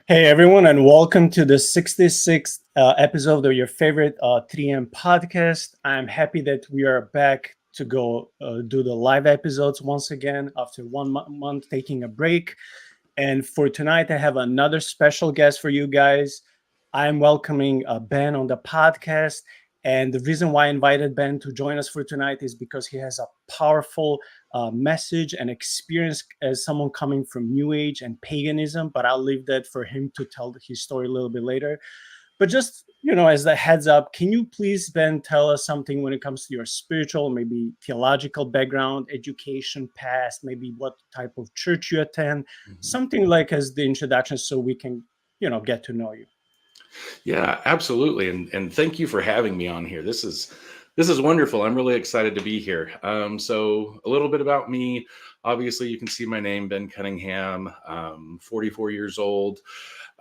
Hey everyone, and welcome to the 66th episode of your favorite 3M podcast. I'm happy that we are back to go do the live episodes once again after one month taking a break. And for tonight, I have another special guest for you guys. I'm welcoming Ben on the podcast. And the reason why I invited Ben to join us for tonight is because he has a powerful message and experience as someone coming from New Age and paganism. But I'll leave that for him to tell his story a little bit later. But just, as the heads up, can you please, Ben, tell us something when it comes to your spiritual, maybe theological background, education, past, maybe what type of church you attend, Mhm. something like as the introduction so we can, get to know you. Yeah, absolutely. And thank you for having me on here. This is wonderful. I'm really excited to be here. So a little bit about me. Obviously, you can see my name, Ben Cunningham. 44 years old.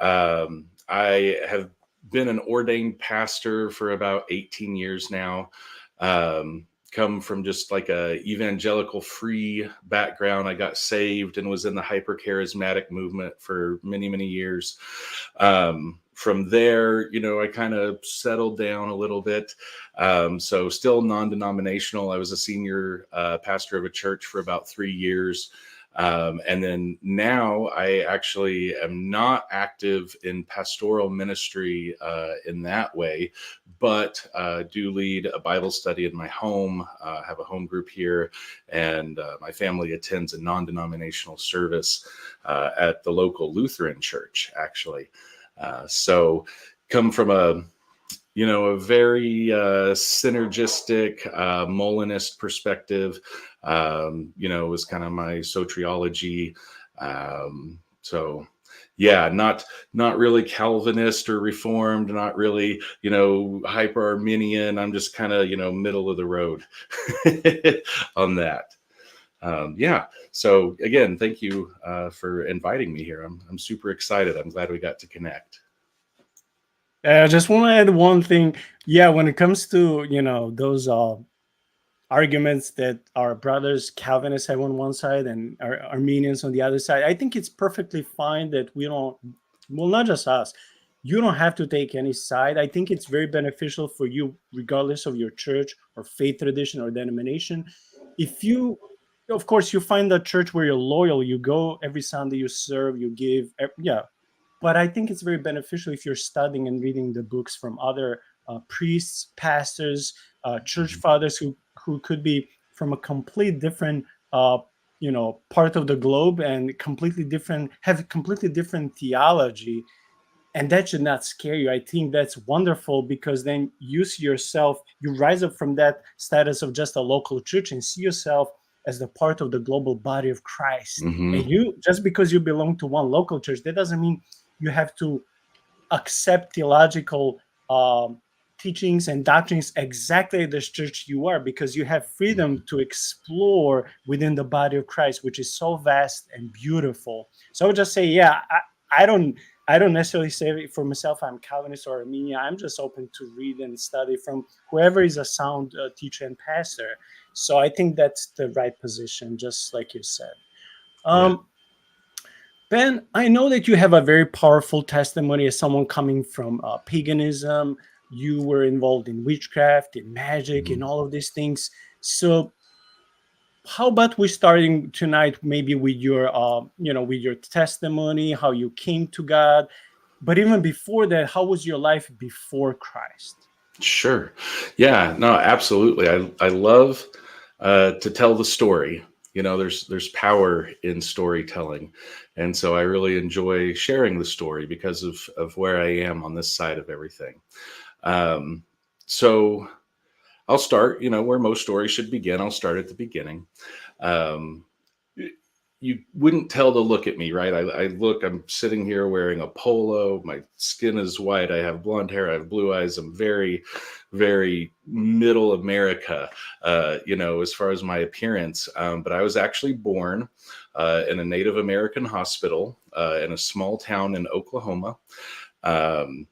I have been an ordained pastor for about 18 years now. Come from just like a evangelical free background. I got saved and was in the hyper charismatic movement for many years. From there, I kind of settled down a little bit. So still non-denominational. I was a senior pastor of a church for about 3 years. And then now I actually am not active in pastoral ministry in that way, but do lead a Bible study in my home, have a home group here, and my family attends a non-denominational service at the local Lutheran church, actually. So come from a very synergistic, Molinist perspective. Was kind of my soteriology. So, yeah, not really Calvinist or Reformed, not really, hyper Arminian. I'm just kind of, middle of the road on that. Yeah. So again, thank you for inviting me here. I'm super excited. I'm glad we got to connect. I just want to add one thing. Yeah, when it comes to, those arguments that our brothers Calvinists have on one side and Armenians on the other side, I think it's perfectly fine that we don't, well, not just us, you don't have to take any side. I think it's very beneficial for you, regardless of your church or faith tradition or denomination. If you, of course, you find a church where you're loyal, you go every Sunday, you serve, you give, yeah. But I think it's very beneficial if you're studying and reading the books from other priests, pastors, church Mhm. fathers who could be from a complete different part of the globe and completely different, have completely different theology, and that should not scare you. I think that's wonderful because then you see yourself, you rise up from that status of just a local church and see yourself as the part of the global body of Christ. And Mhm. you, just because you belong to one local church, that doesn't mean you have to accept theological teachings and doctrines exactly the church you are, because you have freedom Mhm. to explore within the body of Christ, which is so vast and beautiful. So I would just say, yeah, I don't necessarily say for myself I'm Calvinist or Armenian. I'm just open to read and study from whoever is a sound teacher and pastor. So I think that's the right position, just like you said. Yeah. Um, Ben, I know that you have a very powerful testimony as someone coming from paganism. You were involved in witchcraft, in magic, in Mhm. all of these things. So, how about we starting tonight, maybe with your testimony, how you came to God, but even before that, how was your life before Christ? Sure. Yeah. No. Absolutely. I love to tell the story. There's power in storytelling, and so I really enjoy sharing the story because of where I am on this side of everything. Um, so I'll start. Where most stories should begin. I'll start at the beginning. Um, you wouldn't tell to look at me, right? I'm sitting here wearing a polo. My skin is white. I have blonde hair. I have blue eyes. I'm very middle America, as far as my appearance. But I was actually born in a Native American hospital in a small town in Oklahoma. Um,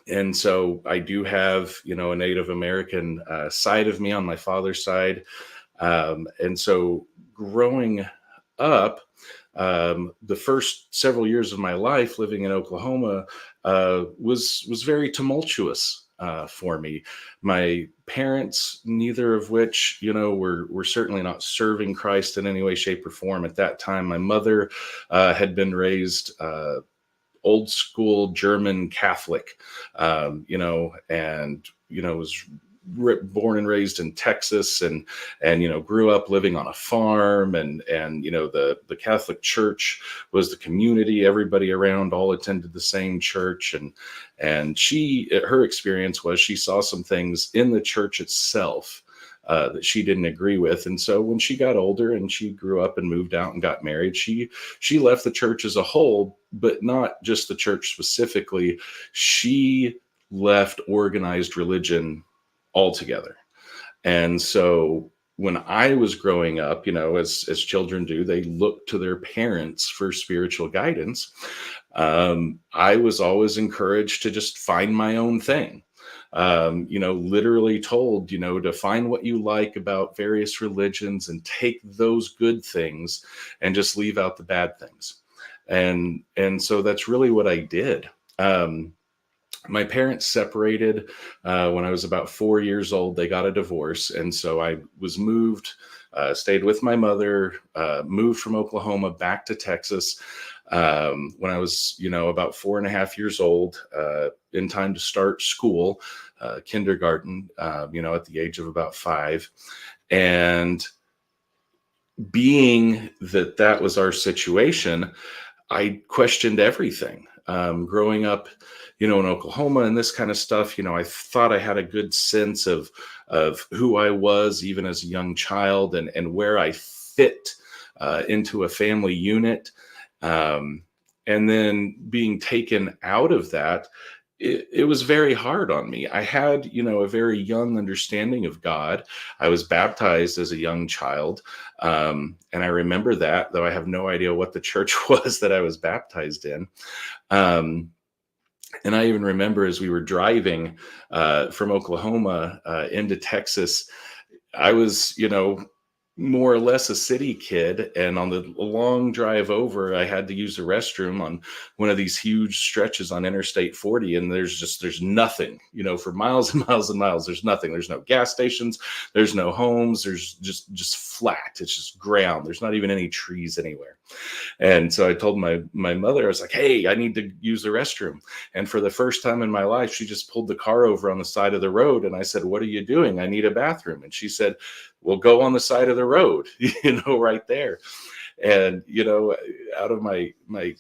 and so I do have, a Native American side of me on my father's side. And so growing up, The first several years of my life living in Oklahoma was very tumultuous for me. My parents, neither of which, were certainly not serving Christ in any way, shape, or form at that time. My mother had been raised old school German Catholic, was born and raised in Texas, and grew up living on a farm, and the Catholic Church was the community. Everybody around all attended the same church, and her experience was she saw some things in the church itself that she didn't agree with. And so when she got older and she grew up and moved out and got married, she left the church as a whole, but not just the church specifically. She left organized religion altogether. And so when I was growing up, as children do, they look to their parents for spiritual guidance. I was always encouraged to just find my own thing. Literally told, to find what you like about various religions and take those good things and just leave out the bad things. And so that's really what I did. My parents separated when I was about 4 years old. They got a divorce. And so I was stayed with my mother, moved from Oklahoma back to Texas when I was, about 4.5 years old, in time to start school, kindergarten, at the age of about 5. And being that was our situation, I questioned everything. Growing up, in Oklahoma and this kind of stuff, I thought I had a good sense of who I was, even as a young child, and where I fit into a family unit. And then being taken out of that, it was very hard on me. I had, a very young understanding of God. I was baptized as a young child. And I remember that, though I have no idea what the church was that I was baptized in. And I even remember as we were driving from Oklahoma into Texas, I was, more or less a city kid. And on the long drive over, I had to use the restroom on one of these huge stretches on Interstate 40. And there's nothing, for miles and miles and miles. There's nothing. There's no gas stations. There's no homes. There's just flat. It's just ground. There's not even any trees anywhere. And so I told my mother, I was like, hey, I need to use the restroom. And for the first time in my life, she just pulled the car over on the side of the road. And I said, what are you doing? I need a bathroom. And she said, well, go on the side of the road, right there. And, out of my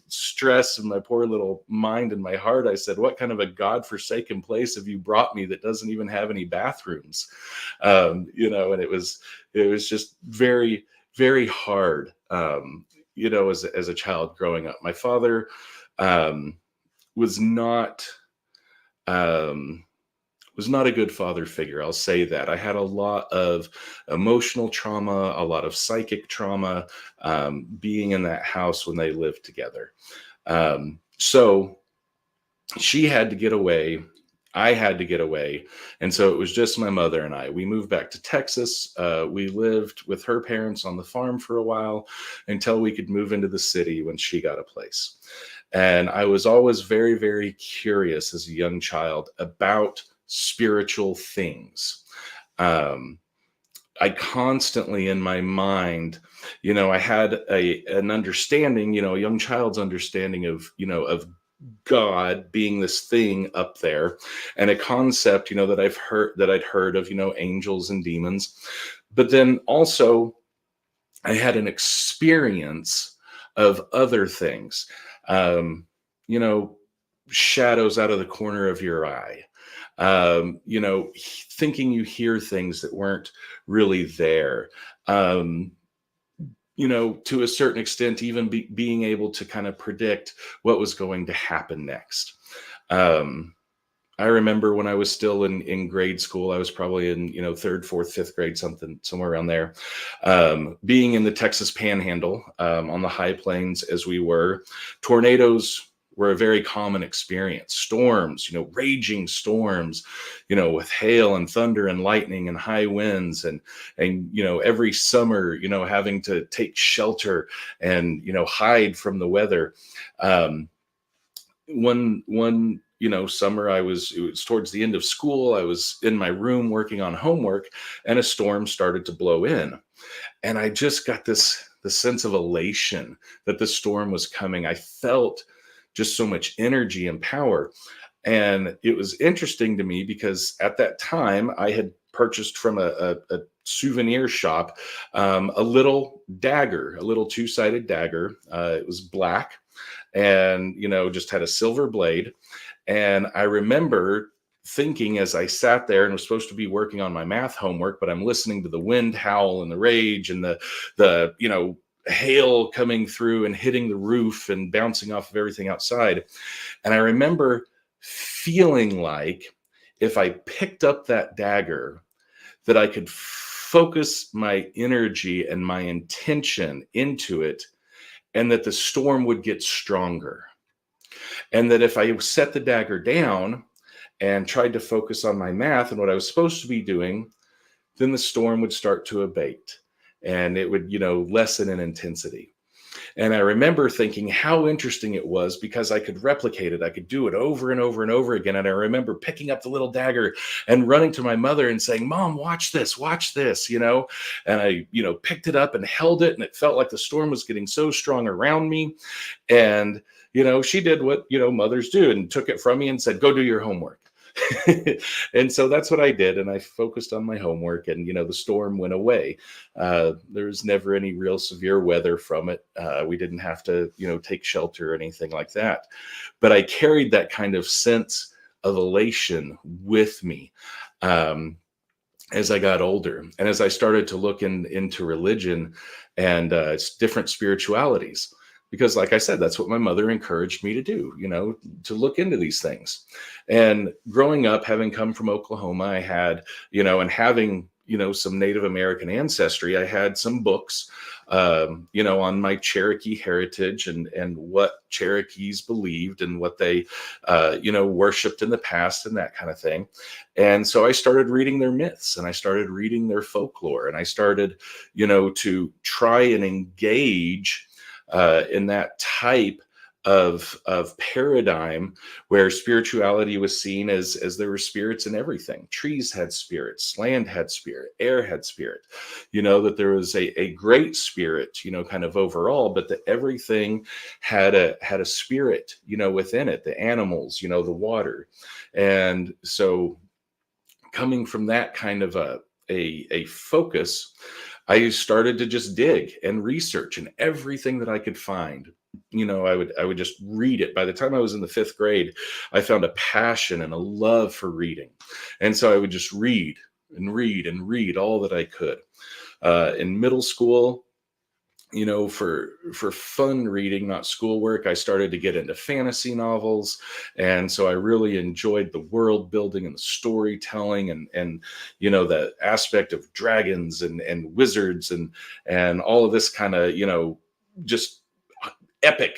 stress and my poor little mind and my heart, I said, what kind of a godforsaken place have you brought me that doesn't even have any bathrooms? And it was just very, very hard, as a child growing up. My father was not a good father figure. I'll say that. I had a lot of emotional trauma, a lot of psychic trauma, being in that house when they lived together. So she had to get away. I had to get away. And so it was just my mother and I. We moved back to Texas. We lived with her parents on the farm for a while until we could move into the city when she got a place. And I was always very, very curious as a young child about spiritual things. I constantly in my mind, I had an understanding, a young child's understanding of God being this thing up there, and a concept, that I'd heard of, angels and demons. But then also I had an experience of other things, shadows out of the corner of your eye, thinking you hear things that weren't really there, to a certain extent, even being able to kind of predict what was going to happen next. I remember when I was still in grade school, I was probably in, third, fourth, fifth grade, somewhere around there, being in the Texas Panhandle, on the high plains as we were, tornadoes were a very common experience. Storms, raging storms, with hail and thunder and lightning and high winds, and every summer, having to take shelter and hide from the weather. One summer, it was towards the end of school. I was in my room working on homework, and a storm started to blow in, and I just got the sense of elation that the storm was coming. I felt just so much energy and power. And it was interesting to me because at that time I had purchased from a souvenir shop a little dagger, a little two-sided dagger. It was black and, just had a silver blade. And I remember thinking, as I sat there and was supposed to be working on my math homework, but I'm listening to the wind howl and the rage and the hail coming through and hitting the roof and bouncing off of everything outside. And I remember feeling like if I picked up that dagger, that I could focus my energy and my intention into it, and that the storm would get stronger. And that if I set the dagger down and tried to focus on my math and what I was supposed to be doing, then the storm would start to abate and it would, lessen in intensity. And I remember thinking how interesting it was because I could replicate it. I could do it over and over and over again. And I remember picking up the little dagger and running to my mother and saying, "Mom, watch this, And I, picked it up and held it. And it felt like the storm was getting so strong around me. And, she did what, mothers do and took it from me and said, "Go do your homework." And so that's what I did. And I focused on my homework, and, the storm went away. There was never any real severe weather from it. We didn't have to, take shelter or anything like that. But I carried that kind of sense of elation with me as I got older. And as I started to look into religion and different spiritualities. Because like I said, that's what my mother encouraged me to do, to look into these things. And growing up, having come from Oklahoma, I had, and having, some Native American ancestry, I had some books, on my Cherokee heritage and what Cherokees believed and what they, worshiped in the past and that kind of thing. And so I started reading their myths and I started reading their folklore, and I started, to try and engage in that type of paradigm where spirituality was seen as there were spirits in everything. Trees had spirits, land had spirit, air had spirit, that there was a great spirit, kind of overall, but that everything had a spirit, within it, the animals, the water. And so coming from that kind of a focus, I started to just dig and research, and everything that I could find, I would just read it. By the time I was in the 5th grade, I found a passion and a love for reading. And so I would just read and read and read all that I could. In middle school, for fun reading, not schoolwork, I started to get into fantasy novels. And so I really enjoyed the world building and the storytelling and the aspect of dragons and wizards and all of this kind of, just epic,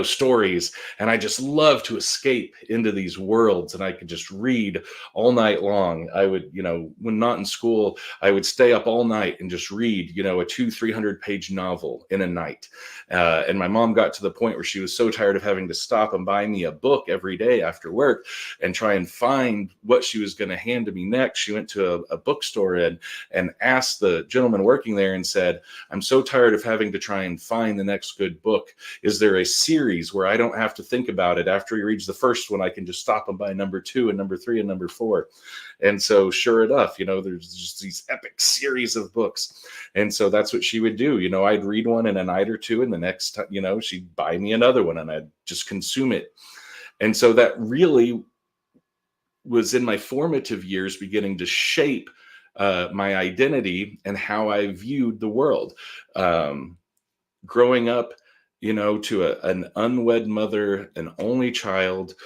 stories. And I just love to escape into these worlds, and I could just read all night long. I would, when not in school, I would stay up all night and just read, a 200-300 page novel in a night. And my mom got to the point where she was so tired of having to stop and buy me a book every day after work and try and find what she was going to hand to me next. She went to a bookstore and asked the gentleman working there and said, "I'm so tired of having to try and find the next good book. Is there a series where I don't have to think about it? After he reads the first one, I can just stop and buy number 2 and number 3 and number 4. And so sure enough, there's just these epic series of books. And so that's what she would do. I'd read one in a night or two, and the next time, she'd buy me another one, and I'd just consume it. And so that really was in my formative years beginning to shape my identity and how I viewed the world. Growing up, to an unwed mother, an only child,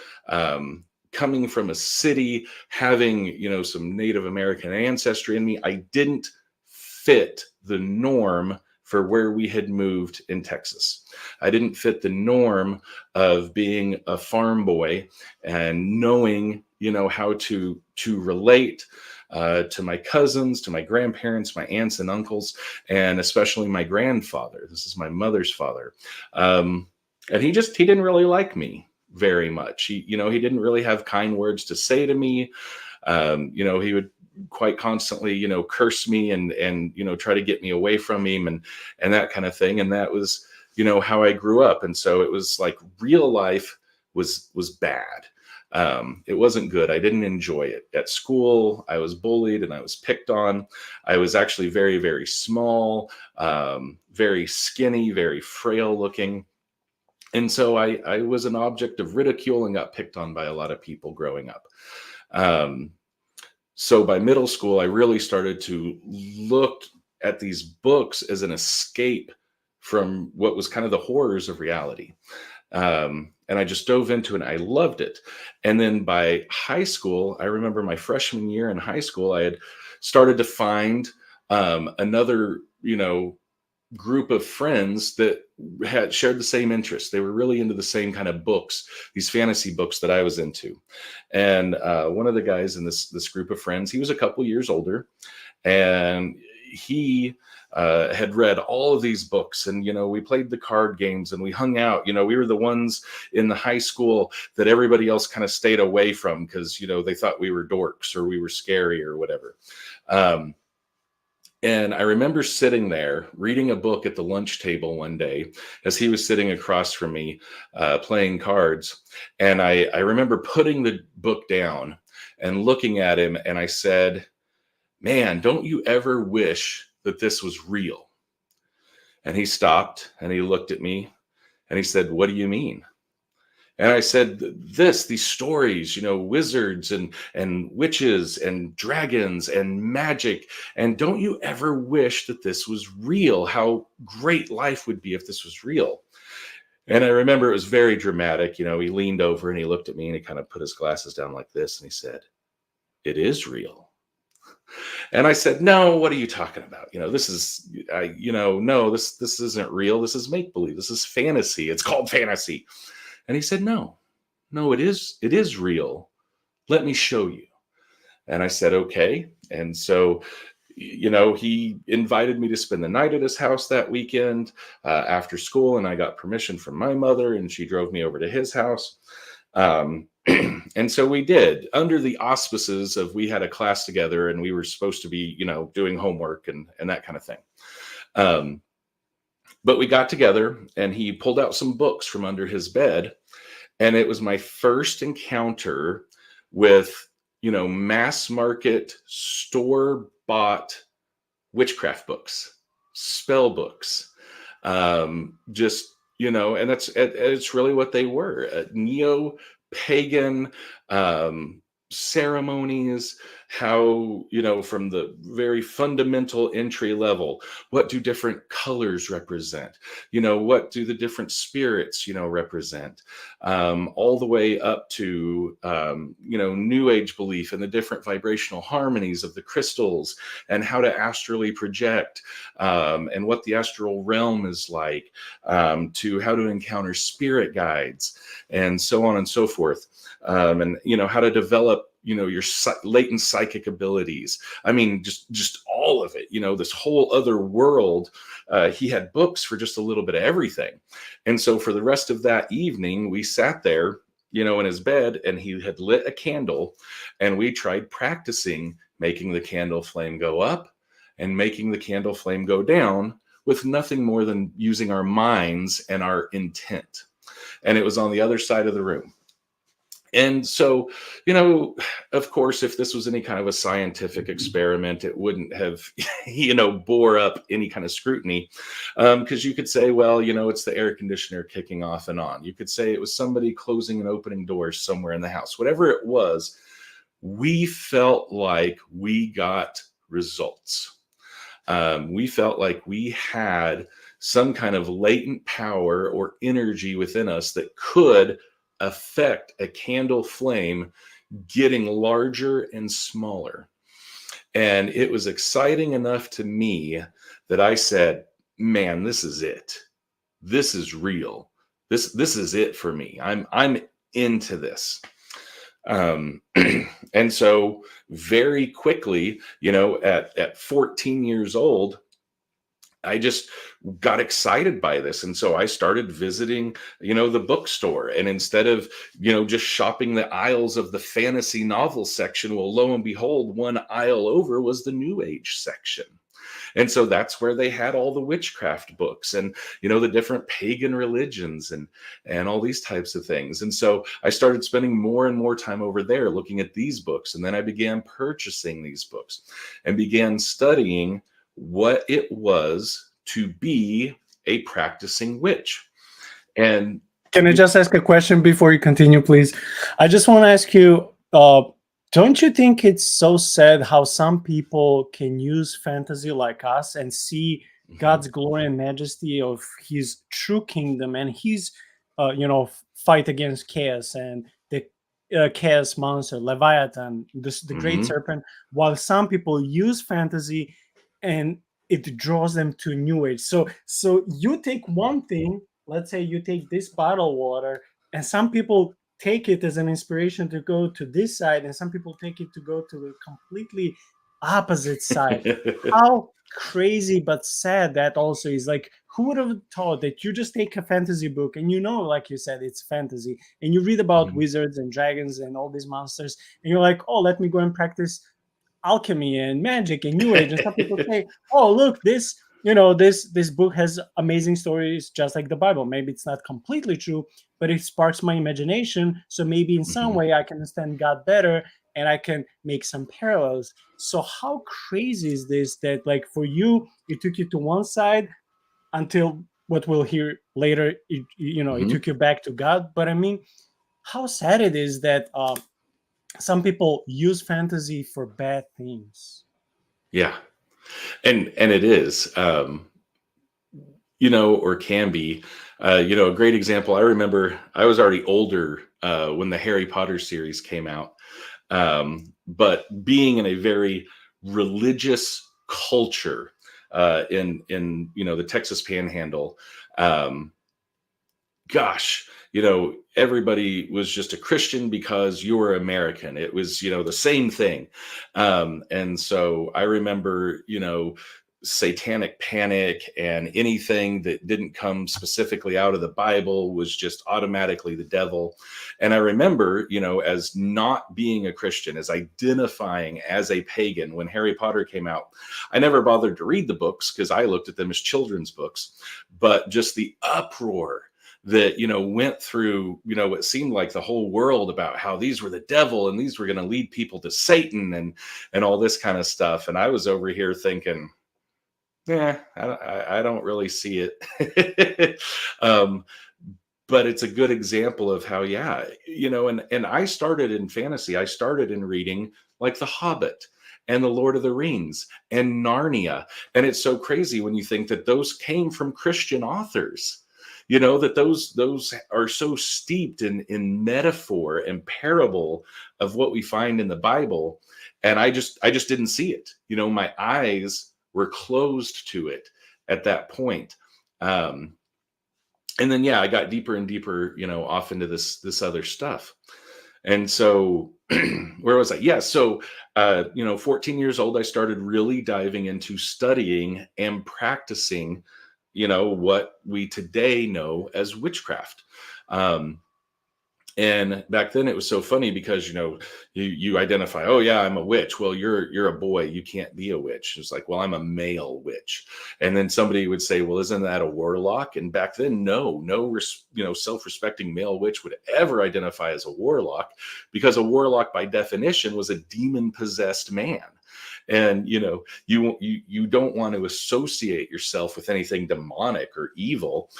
coming from a city, having, some Native American ancestry in me, I didn't fit the norm for where we had moved in Texas. I didn't fit the norm of being a farm boy and knowing, how to relate to my cousins, to my grandparents, my aunts and uncles, and especially my grandfather. This is my mother's father. And he didn't really like me very much. He didn't really have kind words to say to me. He would quite constantly, curse me and try to get me away from him and that kind of thing. And that was, how I grew up. And so it was like real life was bad. It wasn't good. I didn't enjoy it. At school, I was bullied and I was picked on. I was actually very, very small, very skinny, very frail looking. And so I was an object of ridicule and got picked on by a lot of people growing up. So by middle school, I really started to look at these books as an escape from what was kind of the horrors of reality. And I just dove into it and I loved it. And then by high school, I remember my freshman year in high school, I had started to find another, group of friends that had shared the same interests. They were really into the same kind of books, these fantasy books that I was into. And one of the guys in this group of friends, he was a couple years older, and he had read all of these books, and we played the card games and we hung out. We were the ones in the high school that everybody else kind of stayed away from because they thought we were dorks or we were scary or whatever. And I remember sitting there reading a book at the lunch table one day as he was sitting across from me playing cards. And I remember putting the book down and looking at him, and I said, "Man, don't you ever wish that this was real?" And he stopped and he looked at me and he said, "What do you mean?" And I said, these stories, wizards and witches and dragons and magic. And don't you ever wish that this was real? How great life would be if this was real. And I remember it was very dramatic. He leaned over and he looked at me and he kind of put his glasses down like this. And he said, "It is real." And I said, "No, what are you talking about? This is, no, this isn't real. This is make-believe. This is fantasy. It's called fantasy." And he said, no, it is real. Let me show you. And I said, okay. And so, he invited me to spend the night at his house that weekend after school. And I got permission from my mother and she drove me over to his house. And so we did, under the auspices of, we had a class together and we were supposed to be, doing homework and that kind of thing. But we got together and he pulled out some books from under his bed. And it was my first encounter with, mass market, store-bought witchcraft books, spell books. And it's really what they were. Neo-pagan ceremonies, how, from the very fundamental entry level, what do different colors represent? What do the different spirits, represent? All the way up to, New Age belief and the different vibrational harmonies of the crystals and how to astrally project, and what the astral realm is like, to how to encounter spirit guides and so on and so forth. And, how to develop, your latent psychic abilities. I mean, just all of it, this whole other world. He had books for just a little bit of everything. And so for the rest of that evening, we sat there, in his bed, and he had lit a candle, and we tried practicing making the candle flame go up and making the candle flame go down with nothing more than using our minds and our intent. And it was on the other side of the room. And so, of course, if this was any kind of a scientific experiment, it wouldn't have, bore up any kind of scrutiny, because you could say, well, it's the air conditioner kicking off and on. You could say it was somebody closing and opening doors somewhere in the house. Whatever it was, we felt like we got results. We felt like we had some kind of latent power or energy within us that could affect a candle flame getting larger and smaller. And it was exciting enough to me that I said, man, this is it. This is real. This is it for me. I'm into this. And so very quickly, at 14 years old, I just got excited by this. And so I started visiting, the bookstore. And instead of, just shopping the aisles of the fantasy novel section, well, lo and behold, one aisle over was the New Age section. And so that's where they had all the witchcraft books and, the different pagan religions and all these types of things. And so I started spending more and more time over there looking at these books. And then I began purchasing these books and began studying what it was to be a practicing witch. And can I just ask a question before you continue, please? I just want to ask you, don't you think it's so sad how some people can use fantasy like us and see God's glory and majesty of his true kingdom and his, fight against chaos and the chaos monster, Leviathan, the great serpent, while some people use fantasy and it draws them to New Age. So you take one thing, let's say you take this bottled water, and some people take it as an inspiration to go to this side, and some people take it to go to the completely opposite side. How crazy but sad that also is. Like, who would have thought that you just take a fantasy book and like you said, it's fantasy, and you read about wizards and dragons and all these monsters, and you're like, oh, let me go and practice alchemy and magic and New Age. And some people say, oh, look, this book has amazing stories just like the Bible. Maybe it's not completely true, but it sparks my imagination, so maybe in some way I can understand God better and I can make some parallels. So how crazy is this that, like, for you, it took you to one side until what we'll hear later, it took you back to God. But I mean, how sad it is that some people use fantasy for bad things. Yeah. And it is, or can be, a great example. I remember I was already older when the Harry Potter series came out. But being in a very religious culture in the Texas Panhandle, gosh, everybody was just a Christian because you were American. It was, the same thing. And so I remember, satanic panic and anything that didn't come specifically out of the Bible was just automatically the devil. And I remember, as not being a Christian, as identifying as a pagan, when Harry Potter came out, I never bothered to read the books because I looked at them as children's books, but just the uproar that, went through, what seemed like the whole world about how these were the devil and these were going to lead people to Satan and all this kind of stuff. And I was over here thinking, I don't really see it. But it's a good example of how, and I started in fantasy. I started in reading like The Hobbit and The Lord of the Rings and Narnia. And it's so crazy when you think that those came from Christian authors. That those are so steeped in metaphor and parable of what we find in the Bible. And I just didn't see it. My eyes were closed to it at that point. And then, I got deeper and deeper, off into this other stuff. And so where was I? Yeah. So, 14 years old, I started really diving into studying and practicing what we today know as witchcraft. And back then it was so funny because, you identify, oh yeah, I'm a witch. Well, you're a boy. You can't be a witch. It's like, well, I'm a male witch. And then somebody would say, well, isn't that a warlock? And back then, no, self-respecting male witch would ever identify as a warlock, because a warlock by definition was a demon possessed man. And, you don't want to associate yourself with anything demonic or evil.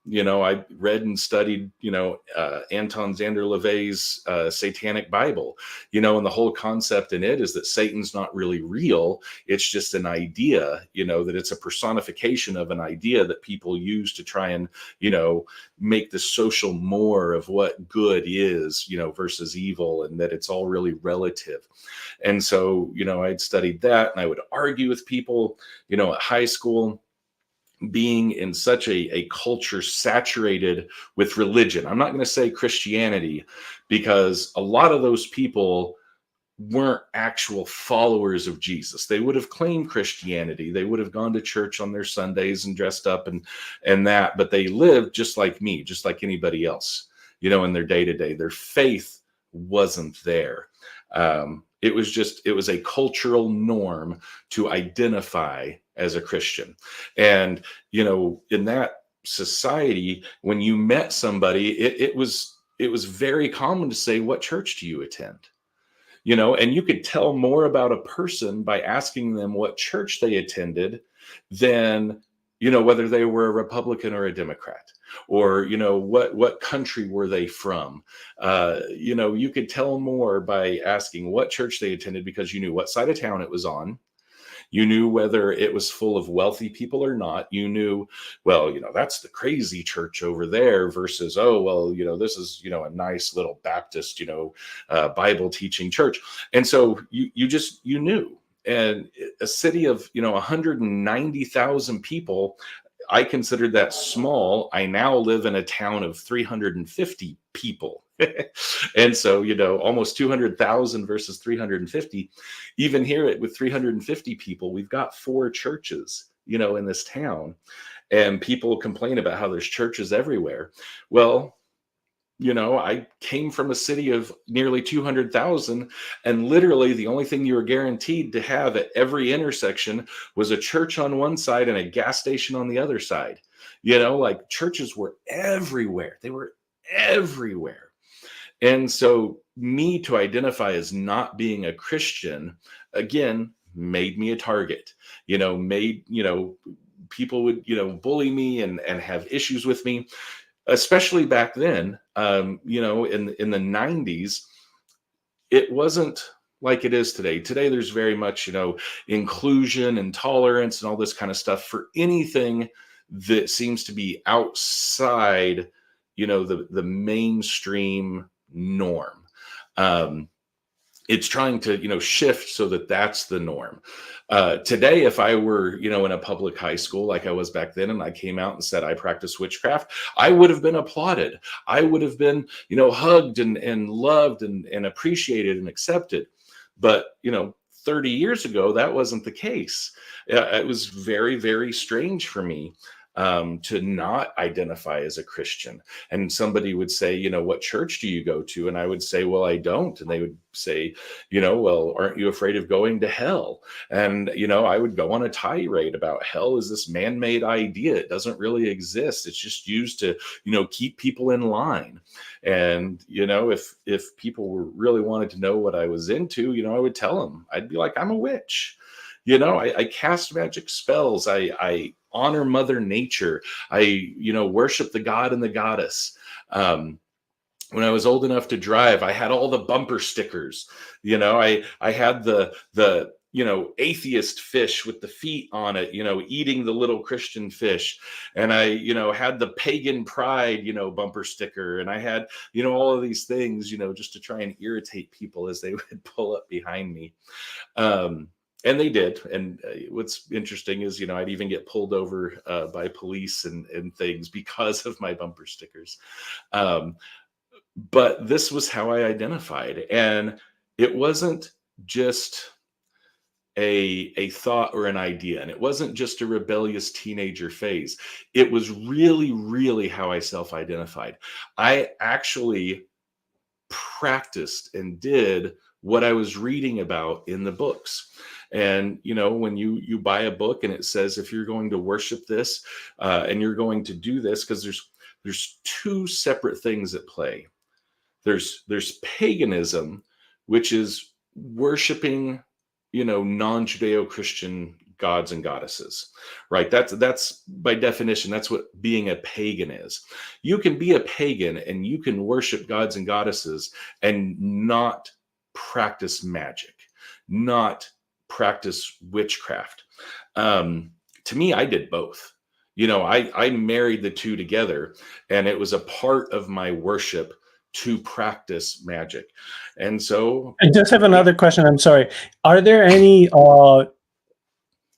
I read and studied, Anton Zander LaVey's Satanic Bible, and the whole concept in it is that Satan's not really real. It's just an idea, that it's a personification of an idea that people use to try and, make the social more of what good is, versus evil, and that it's all really relative. And so, I'd studied that, and I would argue with people, at high school. being in such a culture saturated with religion. I'm not going to say Christianity, because a lot of those people weren't actual followers of Jesus. They would have claimed Christianity. They would have gone to church on their Sundays and dressed up and that, but they lived just like me, just like anybody else, you know, in their day to day. Their faith wasn't there. It was a cultural norm to identify as a Christian. And, you know, in that society, when you met somebody, it was very common to say, "What church do you attend?" You know, and you could tell more about a person by asking them what church they attended than, you know, whether they were a Republican or a Democrat, or, you know, what country were they from. You know, you could tell more by asking what church they attended, because you knew what side of town it was on. You knew whether it was full of wealthy people or not. You knew, well, you know, that's the crazy church over there versus, oh, well, you know, this is, you know, a nice little Baptist, you know, Bible teaching church. And so you knew. And a city of, you know, 190,000 people, I considered that small. I now live in a town of 350 people. And so, you know, almost 200,000 versus 350. Even here with 350 people, we've got 4 churches, you know, in this town. And people complain about how there's churches everywhere. Well, you know, I came from a city of nearly 200,000, and literally the only thing you were guaranteed to have at every intersection was a church on one side and a gas station on the other side. You know, like, churches were everywhere. They were everywhere. And so me to identify as not being a Christian, again, made me a target, you know, people would, you know, bully me and have issues with me, especially back then. You know, in the 90s, it wasn't like it is today. Today, there's very much, you know, inclusion and tolerance and all this kind of stuff for anything that seems to be outside, you know, the mainstream norm. It's trying to, you know, shift so that that's the norm. Today, if I were, you know, in a public high school like I was back then, and I came out and said I practice witchcraft, I would have been applauded. I would have been, you know, hugged and loved and appreciated and accepted. But, you know, 30 years ago, that wasn't the case. It was very, very strange for me to not identify as a Christian. And somebody would say, you know, what church do you go to? And I would say, well, I don't. And they would say, you know, well, aren't you afraid of going to hell? And, you know, I would go on a tirade about hell is this man-made idea. It doesn't really exist. It's just used to, you know, keep people in line. And, you know, if people really wanted to know what I was into, you know, I would tell them. I'd be like, I'm a witch. You know, I cast magic spells. I honor Mother Nature. I, you know, worship the god and the goddess. When I was old enough to drive, I had all the bumper stickers. You know, I had the you know, atheist fish with the feet on it, you know, eating the little Christian fish. And I, you know, had the pagan pride, you know, bumper sticker. And I had, you know, all of these things, you know, just to try and irritate people as they would pull up behind me. And they did. And what's interesting is, you know, I'd even get pulled over by police and things because of my bumper stickers. But this was how I identified. And it wasn't just a thought or an idea. And it wasn't just a rebellious teenager phase. It was really, really how I self-identified. I actually practiced and did what I was reading about in the books. And, you know, when you buy a book and it says, if you're going to worship this and you're going to do this, because there's 2 separate things at play. There's paganism, which is worshiping, you know, non-Judeo-Christian gods and goddesses, right? That's by definition, that's what being a pagan is. You can be a pagan and you can worship gods and goddesses and not practice magic, not practice witchcraft. To me, I did both. You know, I married the 2 together, and it was a part of my worship to practice magic. And so I just have another question. I'm sorry. Are there any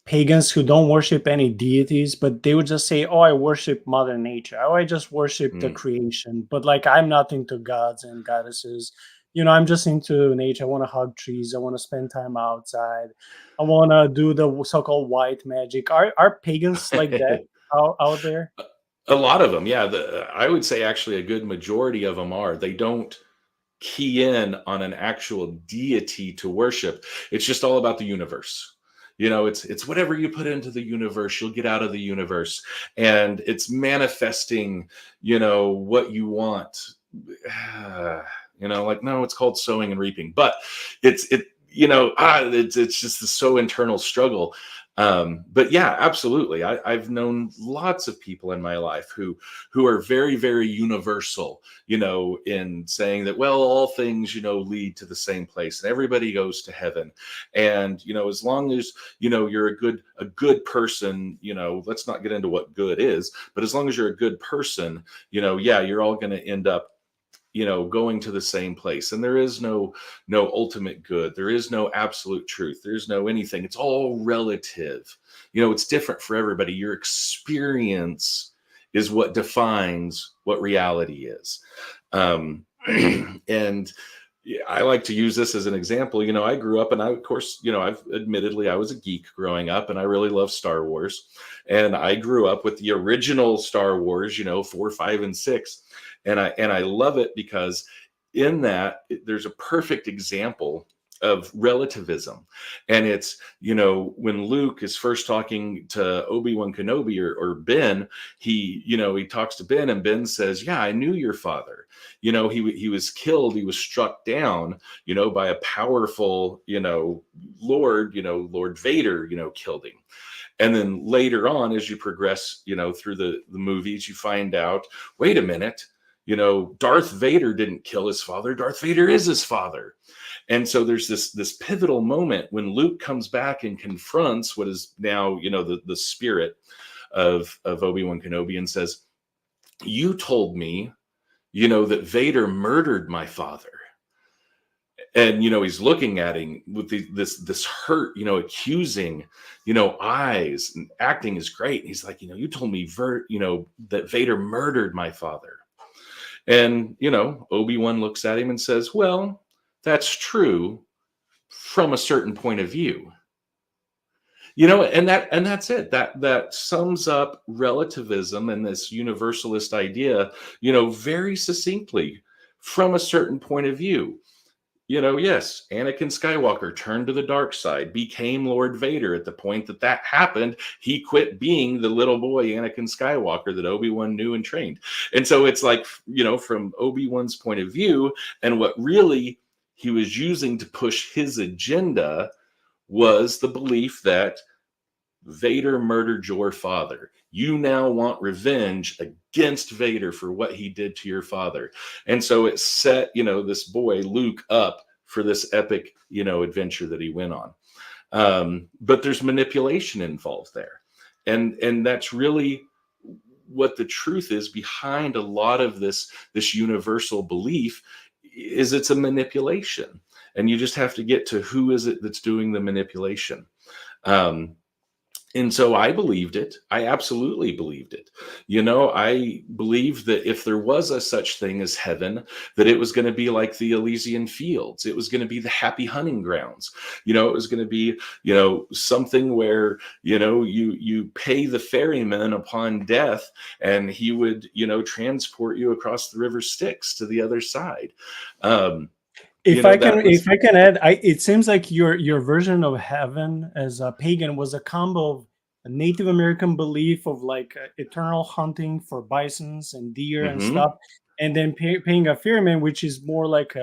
pagans who don't worship any deities, but they would just say, "Oh, I worship Mother Nature. Oh, I just worship the Mm. creation." But like, I'm not into gods and goddesses. I'm just into nature. I want to hug trees. I want to spend time outside. I want to do the so-called white magic. Are pagans like that out there? A lot of them, yeah. I would say actually a good majority of them are. They don't key in on an actual deity to worship. It's just all about the universe. It's whatever you put into the universe, you'll get out of the universe, and it's manifesting, what you want. Like, no, it's called sowing and reaping, but it's just the so internal struggle. But yeah, absolutely. I've known lots of people in my life who are very, very universal, in saying that, well, all things, lead to the same place and everybody goes to heaven. And, as long as, you're a good person, let's not get into what good is, but as long as you're a good person, yeah, you're all going to end up going to the same place. And there is no ultimate good. There is no absolute truth. There's no anything. It's all relative. It's different for everybody. Your experience is what defines what reality is. And I like to use this as an example. I grew up, and of course, I was a geek growing up, and I really love Star Wars. And I grew up with the original Star Wars, 4, 5, and 6. And I love it because in that there's a perfect example of relativism. And it's, when Luke is first talking to Obi-Wan Kenobi or Ben, he talks to Ben, and Ben says, yeah, I knew your father. He was killed. He was struck down, by a powerful, Lord Vader, killed him. And then later on, as you progress, through the movies, you find out, wait a minute, Darth Vader didn't kill his father. Darth Vader is his father. And so there's this pivotal moment when Luke comes back and confronts what is now, the spirit of Obi-Wan Kenobi, and says, you told me, that Vader murdered my father. And, he's looking at him with this hurt, accusing, eyes, and acting is great. And he's like, you told me, that Vader murdered my father. And, Obi-Wan looks at him and says, well, that's true from a certain point of view. And that's it. That sums up relativism and this universalist idea, very succinctly from a certain point of view. Yes, Anakin Skywalker turned to the dark side, became Lord Vader. At the point that happened, he quit being the little boy Anakin Skywalker that Obi-Wan knew and trained. And so it's like, from Obi-Wan's point of view, and what really he was using to push his agenda was the belief that Vader murdered your father. You now want revenge against Vader for what he did to your father. And so it set, this boy Luke up for this epic, adventure that he went on. But there's manipulation involved there. And that's really what the truth is behind a lot of this universal belief, is it's a manipulation. And you just have to get to who is it that's doing the manipulation. And so I believed it. I absolutely believed it. I believed that if there was a such thing as heaven, that it was going to be like the Elysian fields. It was going to be the happy hunting grounds. It was going to be, something where, you pay the ferryman upon death, and he would, transport you across the river Styx to the other side. If I can add, it seems like your version of heaven as a pagan was a combo of a Native American belief of like eternal hunting for bisons and deer and stuff, and then paying a ferryman, which is more like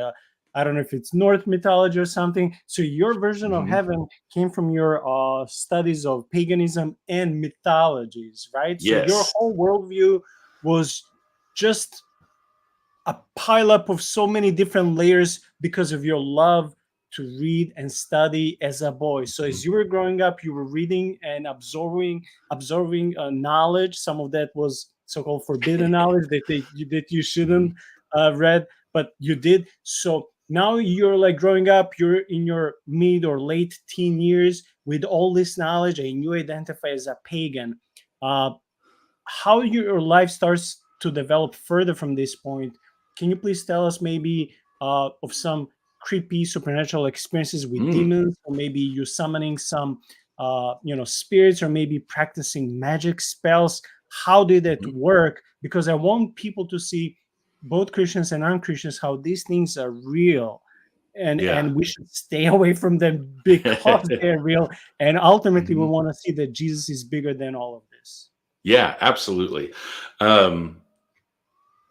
I don't know if it's North mythology or something. So your version of heaven came from your studies of paganism and mythologies, right? Yes. So your whole worldview was just a pileup of so many different layers because of your love to read and study as a boy. So as you were growing up, you were reading and absorbing knowledge. Some of that was so-called forbidden knowledge that you shouldn't read, but you did. So now you're like growing up, you're in your mid or late teen years with all this knowledge, and you identify as a pagan. uh, how your life starts to develop further from this point. Can you please tell us maybe of some creepy supernatural experiences with Mm, demons, or maybe you summoning some spirits, or maybe practicing magic spells? How did it mhm. work? Because I want people to see, both Christians and non-Christians, how these things are real, Yeah. and we should stay away from them because they're real. And ultimately, we Mhm. want to see that Jesus is bigger than all of this. Yeah, absolutely. Um,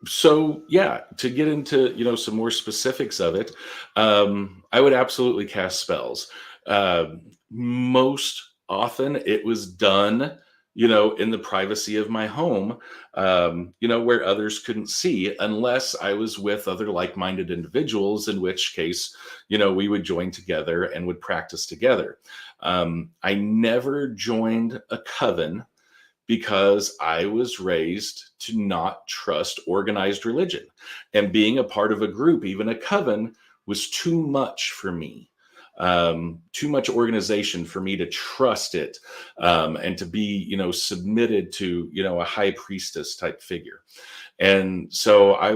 so yeah, to get into some more specifics of it, I would absolutely cast spells. Most often, it was done, in the privacy of my home, where others couldn't see, unless I was with other like-minded individuals, in which case, we would join together and would practice together. I never joined a coven because I was raised to not trust organized religion. And being a part of a group, even a coven, was too much for me. Too much organization for me to trust it, and to be, submitted to, a high priestess type figure. And so I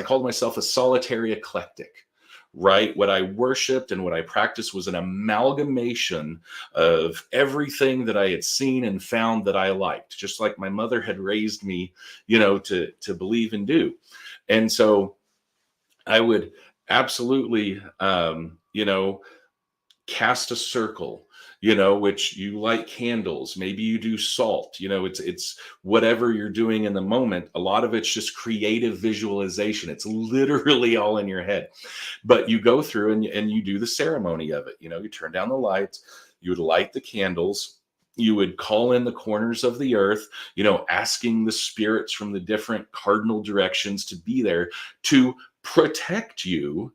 called myself a solitary eclectic, right? What I worshiped and what I practiced was an amalgamation of everything that I had seen and found that I liked, just like my mother had raised me, to believe and do. And so I would absolutely, cast a circle, which you light candles, maybe you do salt, it's whatever you're doing in the moment. A lot of it's just creative visualization. It's literally all in your head, but you go through and you do the ceremony of it. You turn down the lights, you would light the candles, you would call in the corners of the earth, asking the spirits from the different cardinal directions to be there to protect you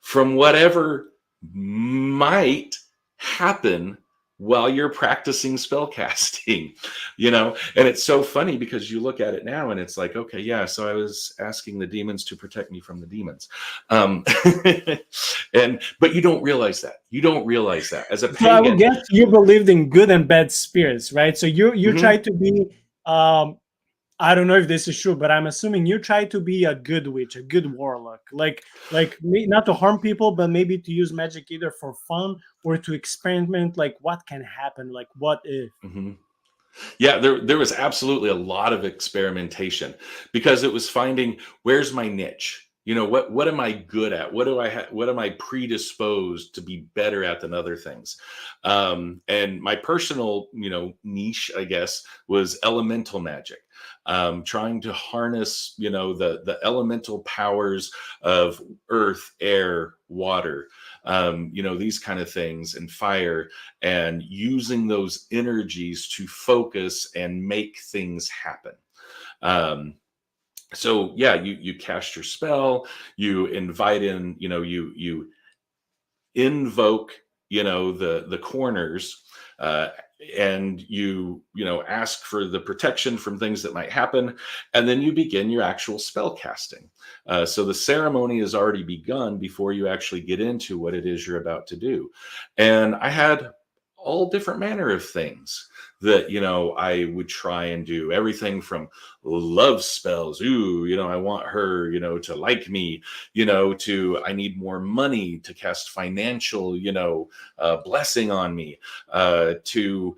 from whatever might happen while you're practicing spell casting. And it's so funny because you look at it now and it's like, okay, yeah, so I was asking the demons to protect me from the demons. um but you don't realize that as a So I would pagan. guess you believed in good and bad spirits, right? So you try Mhm. to be, um I don't know if this is true, but I'm assuming you try to be a good witch, a good warlock, not to harm people, but maybe to use magic either for fun or to experiment, like what can happen, like what if. Mhm. Yeah, there was absolutely a lot of experimentation because it was finding, where's my niche? What am I good at? What am I predisposed to be better at than other things? And my personal, niche, I guess, was elemental magic. Trying to harness, the elemental powers of earth, air, water, these kind of things, and fire, and using those energies to focus and make things happen. Um, so yeah, you cast your spell, you invite in, you invoke, the corners, uh, and you ask for the protection from things that might happen, and then you begin your actual spell casting. So the ceremony has already begun before you actually get into what it is you're about to do. And I had all different manner of things that I would try and do, everything from love spells. Ooh, I want her, to like me, to I need more money to cast financial, blessing on me, to,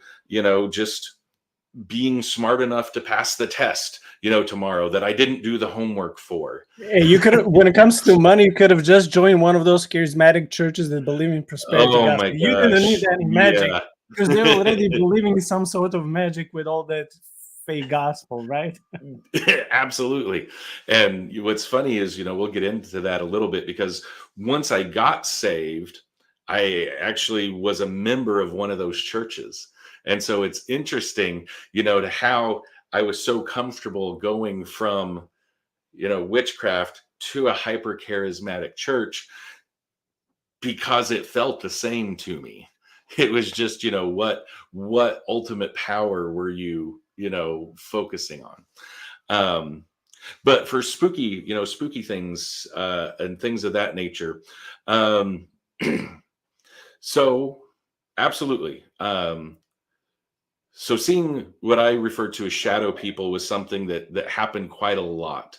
just being smart enough to pass the test, tomorrow that I didn't do the homework for. Hey, you could have, when it comes to money, you could have just joined one of those charismatic churches that believe in prosperity Oh gospel. my You didn't need gosh. any magic Yeah. because they're already believing in some sort of magic with all that fake gospel, right? Absolutely. And what's funny is, we'll get into that a little bit because once I got saved, I actually was a member of one of those churches. And so it's interesting, to how I was so comfortable going from, witchcraft to a hyper charismatic church because it felt the same to me. It was just, what ultimate power were you, focusing on? Um, But for spooky, spooky things and things of that nature. Um, so absolutely. So seeing what I refer to as shadow people was something that happened quite a lot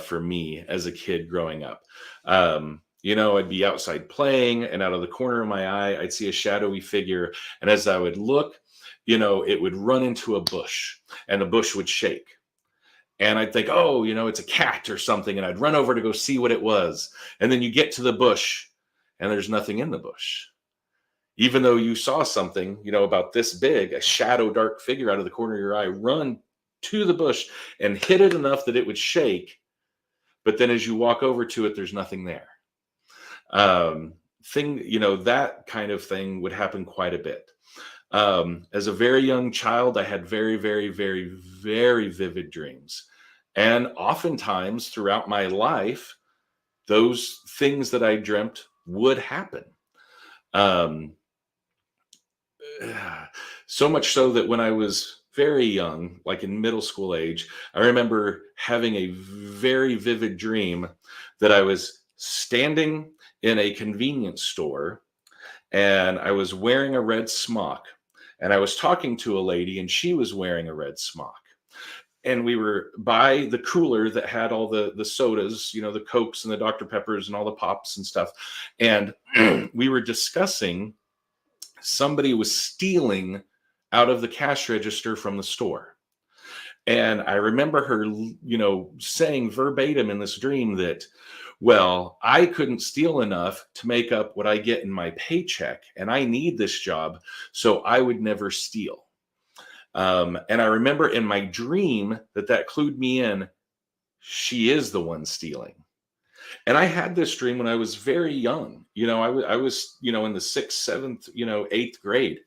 for me as a kid growing up. I'd be outside playing, and out of the corner of my eye, I'd see a shadowy figure. And as I would look, it would run into a bush, and the bush would shake. And I'd think, oh, it's a cat or something. And I'd run over to go see what it was. And then you get to the bush, and there's nothing in the bush, even though you saw something, about this big, a shadow dark figure out of the corner of your eye run to the bush and hit it enough that it would shake. But then as you walk over to it, there's nothing there. That kind of thing would happen quite a bit. As a very young child, I had very, very, very, very vivid dreams. And oftentimes throughout my life, those things that I dreamt would happen. So much so that when I was very young, like in middle school age, I remember having a very vivid dream that I was standing in a convenience store and I was wearing a red smock, and I was talking to a lady and she was wearing a red smock. And we were by the cooler that had all the sodas, the Cokes and the Dr. Peppers and all the pops and stuff. And we were discussing somebody was stealing out of the cash register from the store. And I remember her, saying verbatim in this dream that, well, I couldn't steal enough to make up what I get in my paycheck, and I need this job, so I would never steal. And I remember in my dream that clued me in, she is the one stealing. And I had this dream when I was very young. I was in the 6th, 7th, 8th grade.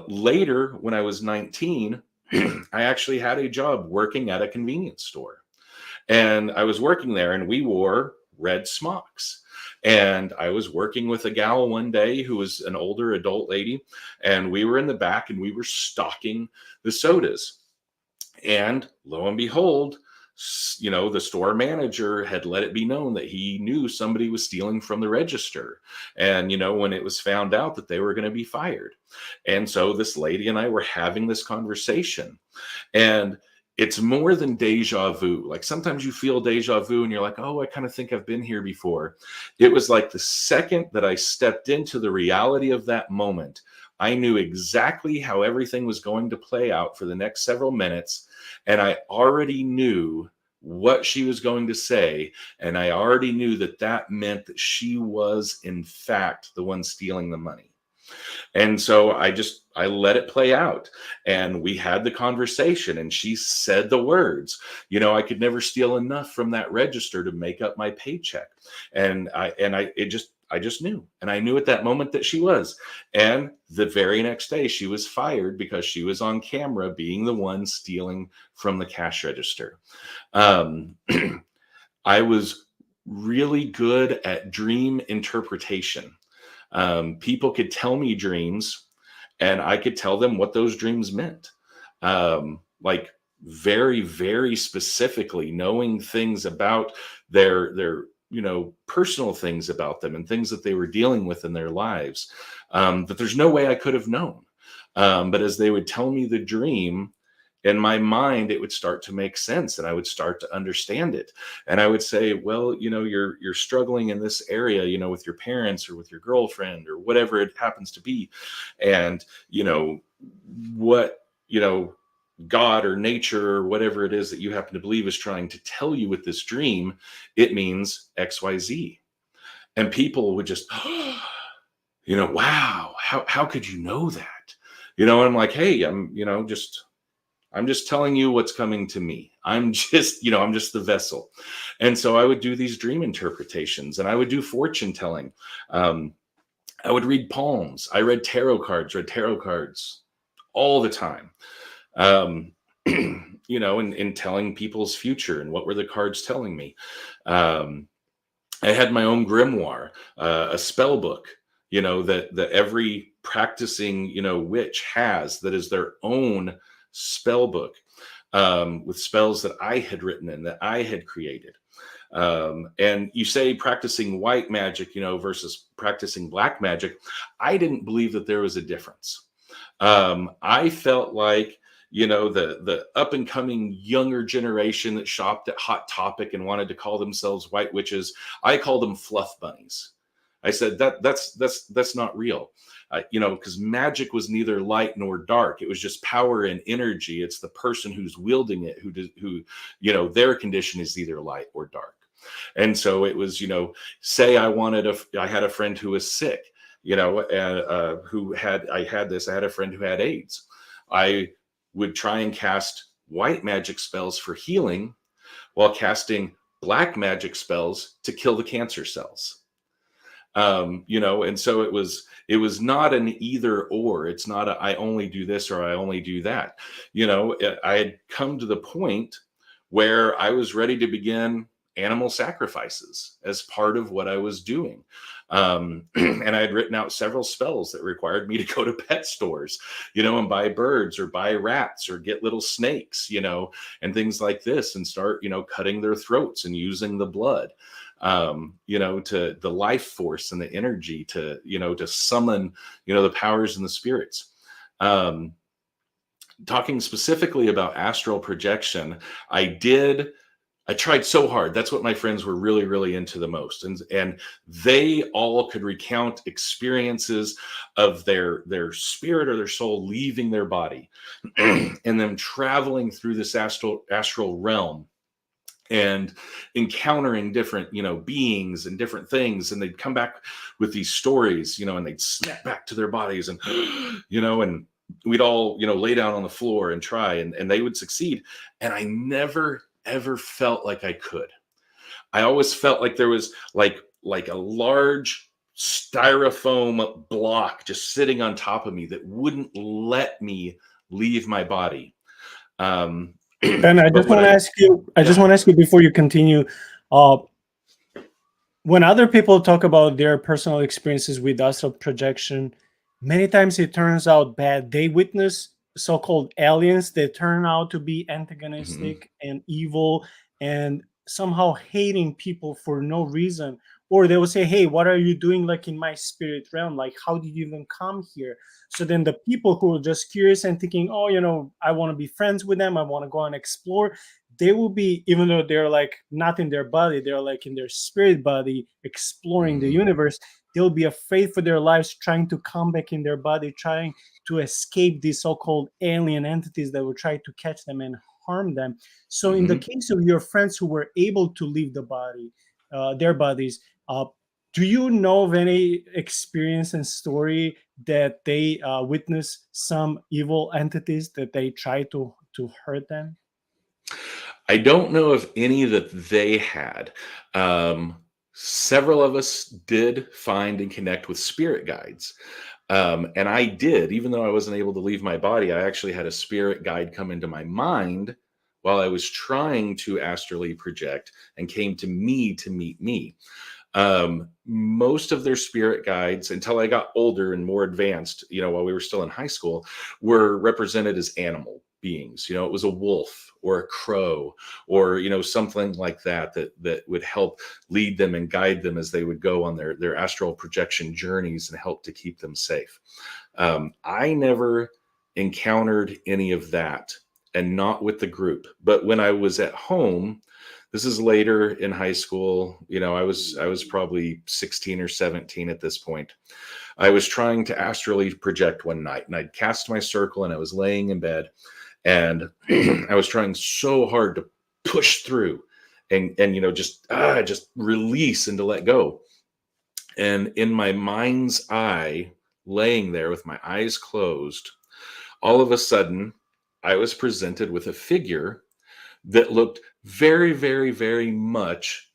Later, when I was 19, I actually had a job working at a convenience store. And I was working there, and we wore red smocks. And I was working with a gal one day who was an older adult lady, and we were in the back and we were stocking the sodas. And lo and behold, the store manager had let it be known that he knew somebody was stealing from the register. And, when it was found out that they were going to be fired. And so this lady and I were having this conversation, and it's more than deja vu. Like sometimes you feel deja vu and you're like, oh, I kind of think I've been here before. It was like the second that I stepped into the reality of that moment, I knew exactly how everything was going to play out for the next several minutes. And I already knew what she was going to say. And I already knew that meant that she was, in fact, the one stealing the money. And so I let it play out, and we had the conversation, and she said the words, I could never steal enough from that register to make up my paycheck. And I just knew. And I knew at that moment that she was. And the very next day she was fired because she was on camera being the one stealing from the cash register. I was really good at dream interpretation. People could tell me dreams and I could tell them what those dreams meant. Like very, very specifically knowing things about their personal things about them and things that they were dealing with in their lives, that there's no way I could have known. But as they would tell me the dream, in my mind, it would start to make sense and I would start to understand it. And I would say, well, you're struggling in this area, with your parents or with your girlfriend or whatever it happens to be. And, what, God or nature or whatever it is that you happen to believe is trying to tell you with this dream, it means XYZ. And people would just, wow, how could you know that? And I'm like, hey, I'm just telling you what's coming to me. I'm just the vessel. And so I would do these dream interpretations and I would do fortune telling. I would read palms. I read tarot cards all the time. In telling people's future and what were the cards telling me. I had my own grimoire, a spell book, that every practicing, witch has, that is their own spell book. with spells that I had written and that I had created. And you say practicing white magic, versus practicing black magic. I didn't believe that there was a difference. I felt like, the up and coming younger generation that shopped at Hot Topic and wanted to call themselves white witches, I called them fluff bunnies. I said that's not real. Because magic was neither light nor dark. It was just power and energy. It's the person who's wielding it who their condition is either light or dark. And so it was, say I had a friend who was sick, and I had a friend who had AIDS. I would try and cast white magic spells for healing while casting black magic spells to kill the cancer cells. And so it was not an either or. It's not I only do this or I only do that. I had come to the point where I was ready to begin animal sacrifices as part of what I was doing. And I had written out several spells that required me to go to pet stores, and buy birds or buy rats or get little snakes, and things like this, and start, cutting their throats and using the blood, to the life force and the energy to summon, the powers and the spirits. Talking specifically about astral projection, I tried so hard. That's what my friends were really, really into the most. And they all could recount experiences of their spirit or their soul leaving their body and them traveling through this astral realm and encountering different, beings and different things. And they'd come back with these stories, and they'd snap back to their bodies and, and we'd all, lay down on the floor and try, and they would succeed. And I never ever felt like I could. I always felt like there was like a large styrofoam block just sitting on top of me that wouldn't let me leave my body. Ben, I just want to ask you. I just want to ask you before you continue. When other people talk about their personal experiences with astral projection, many times it turns out bad. They witness so-called aliens that turn out to be antagonistic and evil and somehow hating people for no reason. Or they will say, hey, what are you doing like in my spirit realm? Like, how did you even come here? So then the people who are just curious and thinking, oh, I want to be friends with them, I want to go and explore, they will be, even though they're like not in their body, they're like in their spirit body exploring the universe, they'll be afraid for their lives, trying to come back in their body, trying to escape these so-called alien entities that will try to catch them and harm them. So in the case of your friends who were able to leave the body, their bodies, do you know of any experience and story that they witness some evil entities that they try to hurt them? I don't know of any that they had. Several of us did find and connect with spirit guides. And I did, even though I wasn't able to leave my body, I actually had a spirit guide come into my mind while I was trying to astrally project and came to me to meet me. Most of their spirit guides, until I got older and more advanced, while we were still in high school, were represented as animal beings. It was a wolf or a crow or, something like that would help lead them and guide them as they would go on their astral projection journeys and help to keep them safe. I never encountered any of that, and not with the group. But when I was at home, this is later in high school, I was probably 16 or 17 at this point. I was trying to astrally project one night, and I'd cast my circle and I was laying in bed, and I was trying so hard to push through and just release and to let go. And in my mind's eye, laying there with my eyes closed, all of a sudden I was presented with a figure that looked very, very, very much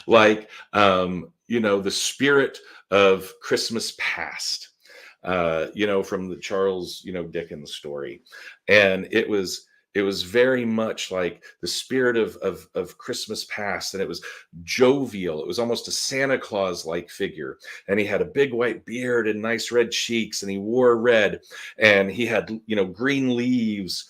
like, the spirit of Christmas past, from the Charles, Dickens story. And it was It was very much like the spirit of Christmas past, and it was jovial. It was almost a Santa Claus like figure, and he had a big white beard and nice red cheeks, and he wore red, and he had green leaves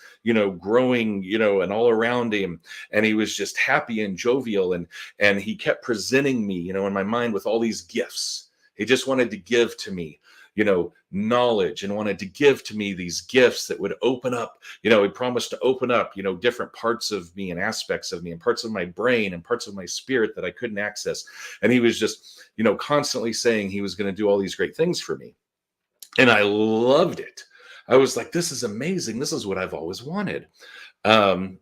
growing and all around him, and he was just happy and jovial, and he kept presenting me in my mind with all these gifts. He just wanted to give to me knowledge, and wanted to give to me these gifts that would open up, he promised to open up, different parts of me and aspects of me and parts of my brain and parts of my spirit that I couldn't access. And he was just, constantly saying he was going to do all these great things for me. And I loved it. I was like, this is amazing. This is what I've always wanted. And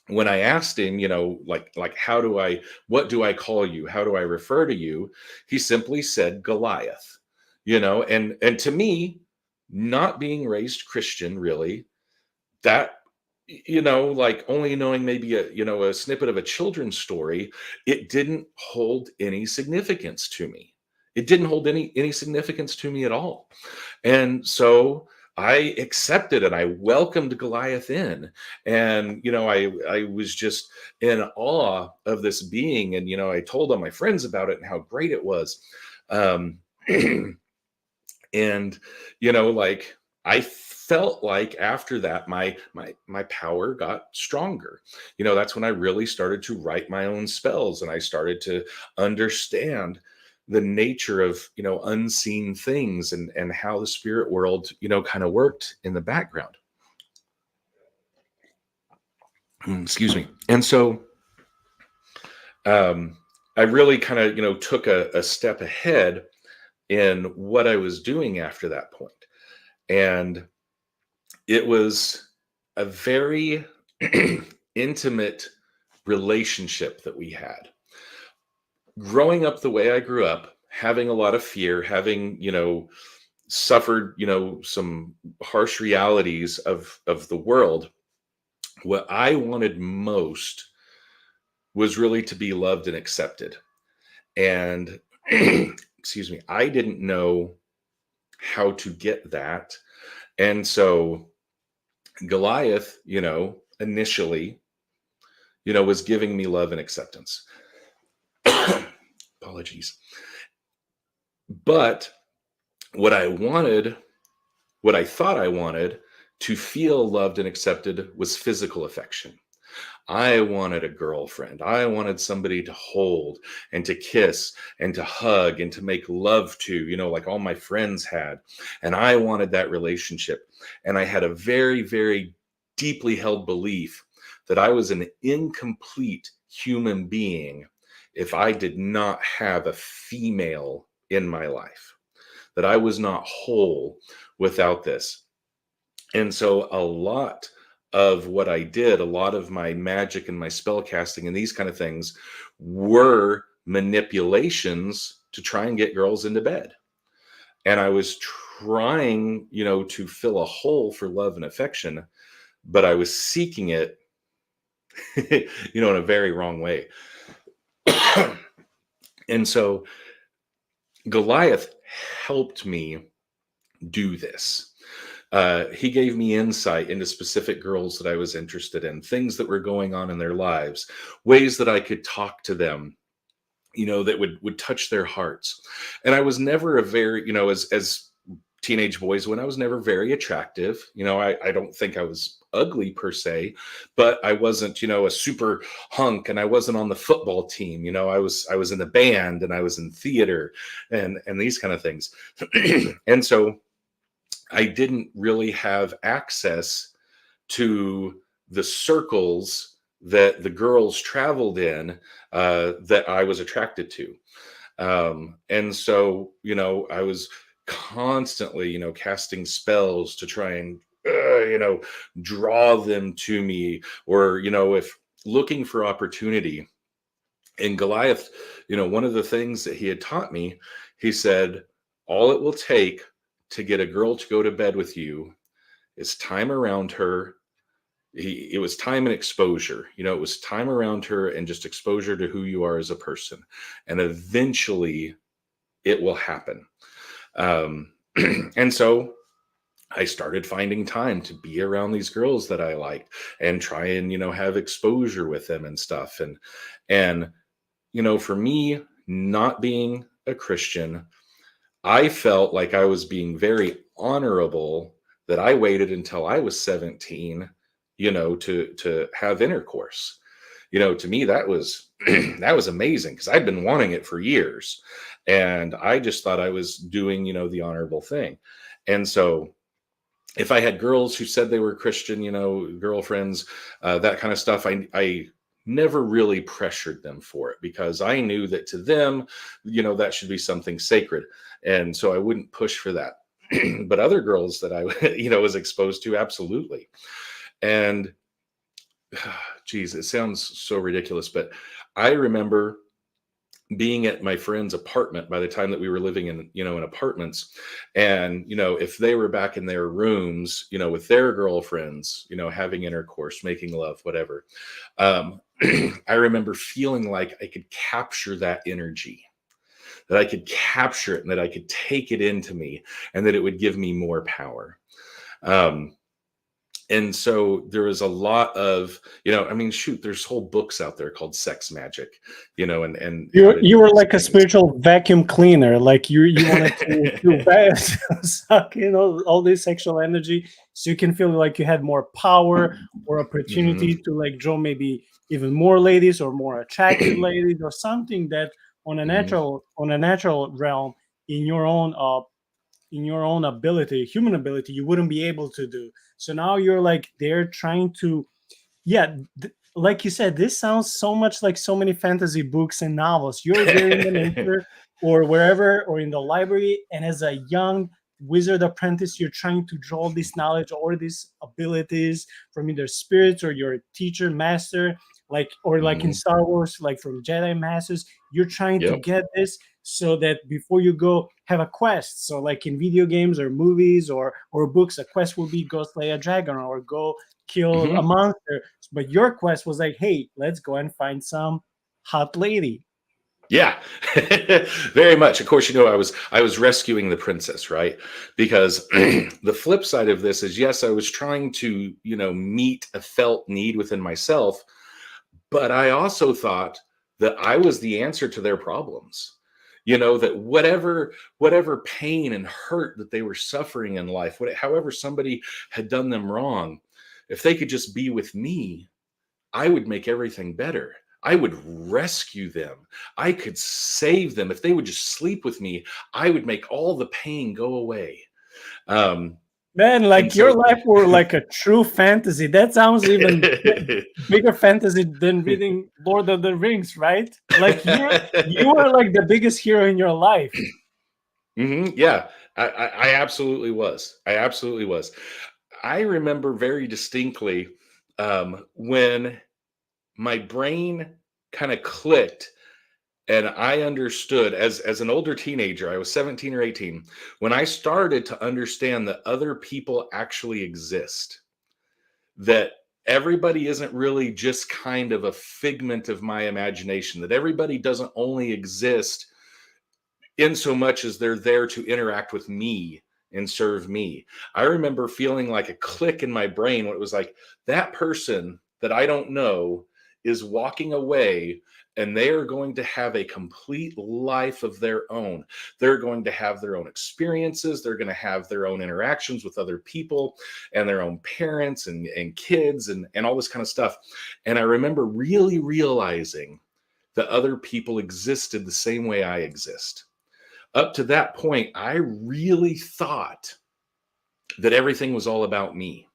when I asked him, like, what do I call you? How do I refer to you? He simply said Goliath, and to me, not being raised Christian, really, that, like only knowing maybe a snippet of a children's story, it didn't hold any significance to me. It didn't hold any significance to me at all. And so I accepted and I welcomed Goliath in. And, I was just in awe of this being. And, I told all my friends about it and how great it was. And, like I felt like after that, my power got stronger. That's when I really started to write my own spells, and I started to understand the nature of unseen things, and how the spirit world kind of worked in the background. Excuse me. And so I really kind of took a step ahead in what I was doing after that point. And it was a very intimate relationship that we had. Growing up the way I grew up, having a lot of fear, having, suffered, some harsh realities of the world, what I wanted most was really to be loved and accepted. And excuse me, I didn't know how to get that. And so Goliath, initially, was giving me love and acceptance. Apologies. But what I thought I wanted to feel loved and accepted was physical affection. I wanted a girlfriend. I wanted somebody to hold and to kiss and to hug and to make love to, like all my friends had. And I wanted that relationship. And I had a very, very deeply held belief that I was an incomplete human being if I did not have a female in my life, that I was not whole without this. And so a lot of what I did, a lot of my magic and my spell casting and these kind of things were manipulations to try and get girls into bed. And I was trying, to fill a hole for love and affection, but I was seeking it, in a very wrong way. And so Goliath helped me do this. He gave me insight into specific girls that I was interested in, things that were going on in their lives, ways that I could talk to them, that would touch their hearts. And I was never a very, as teenage boys, when I was never very attractive. I don't think I was ugly per se, but I wasn't, a super hunk, and I wasn't on the football team. I was in the band, and I was in theater and these kind of things. And so I didn't really have access to the circles that the girls traveled in, that I was attracted to. And so, I was constantly, casting spells to try and, draw them to me, or, if looking for opportunity. And Goliath, one of the things that he had taught me, he said, all it will take to get a girl to go to bed with you is time around her. It was time and exposure. It was time around her and just exposure to who you are as a person. And eventually it will happen. And so I started finding time to be around these girls that I liked and try and, have exposure with them and stuff. And, for me, not being a Christian, I felt like I was being very honorable that I waited until I was 17, to have intercourse. To me, that was that was amazing because I'd been wanting it for years. And I just thought I was doing, the honorable thing. And so if I had girls who said they were Christian, girlfriends, that kind of stuff, I never really pressured them for it because I knew that to them, that should be something sacred. And so I wouldn't push for that. But other girls that I, was exposed to, absolutely. And geez, it sounds so ridiculous, but I remember being at my friend's apartment by the time that we were living in apartments. And, if they were back in their rooms, with their girlfriends, having intercourse, making love, whatever. I remember feeling like I could capture that energy, that I could capture it and that I could take it into me and that it would give me more power. And so there was a lot of, shoot, there's whole books out there called Sex Magic, and you were like a spiritual vacuum cleaner. Like you wanted to suck in all this sexual energy so you can feel like you had more power or opportunity to like draw maybe even more ladies or more attractive ladies or something that on a natural realm in your own ability, human ability, you wouldn't be able to do. So now you're like they're trying to, like you said, this sounds so much like so many fantasy books and novels. You're there in the nature or wherever or in the library, and as a young wizard apprentice, you're trying to draw this knowledge or these abilities from either spirits or your teacher, master, like in Star Wars, like from Jedi masters. You're trying to get this so that before you go have a quest. So like in video games or movies or books, a quest will be go slay a dragon or go kill a monster. But your quest was like, hey, let's go and find some hot lady. Yeah, very much. Of course, I was rescuing the princess, right? Because the flip side of this is, yes, I was trying to, meet a felt need within myself, but I also thought that I was the answer to their problems. That whatever pain and hurt that they were suffering in life, however somebody had done them wrong, if they could just be with me, I would make everything better. I would rescue them. I could save them. If they would just sleep with me, I would make all the pain go away. Man, like your life were like a true fantasy. That sounds even bigger fantasy than reading Lord of the Rings, right? Like you were like the biggest hero in your life. Yeah, I absolutely was. I absolutely was. I remember very distinctly when my brain kind of clicked and I understood as an older teenager, I was 17 or 18, when I started to understand that other people actually exist, that everybody isn't really just kind of a figment of my imagination, that everybody doesn't only exist in so much as they're there to interact with me and serve me. I remember feeling like a click in my brain when it was like, that person that I don't know is walking away and they are going to have a complete life of their own. They're going to have their own experiences. They're going to have their own interactions with other people and their own parents and kids and all this kind of stuff. And I remember really realizing that other people existed the same way I exist. Up to that point, I really thought that everything was all about me.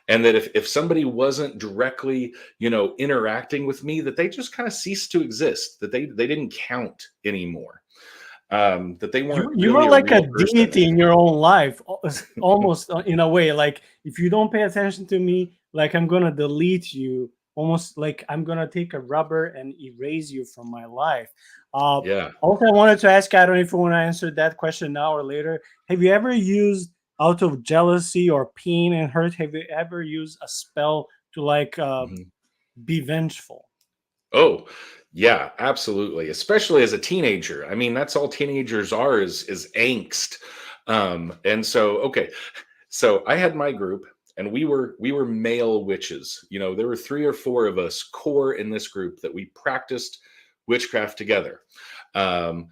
And that if somebody wasn't directly, interacting with me, that they just kind of ceased to exist, that they didn't count anymore. That they weren't. You were like a deity in your own life, almost in a way. Like if you don't pay attention to me, like I'm gonna delete you. Almost like I'm gonna take a rubber and erase you from my life. Yeah. Also, I wanted to ask. I don't know if you want to answer that question now or later. Have you ever used, out of jealousy or pain and hurt, have you ever used a spell to like be vengeful? Oh, yeah, absolutely. Especially as a teenager. I mean, that's all teenagers are is angst. And so, okay. So I had my group, and we were male witches. There were 3 or 4 of us core in this group that we practiced witchcraft together. Um,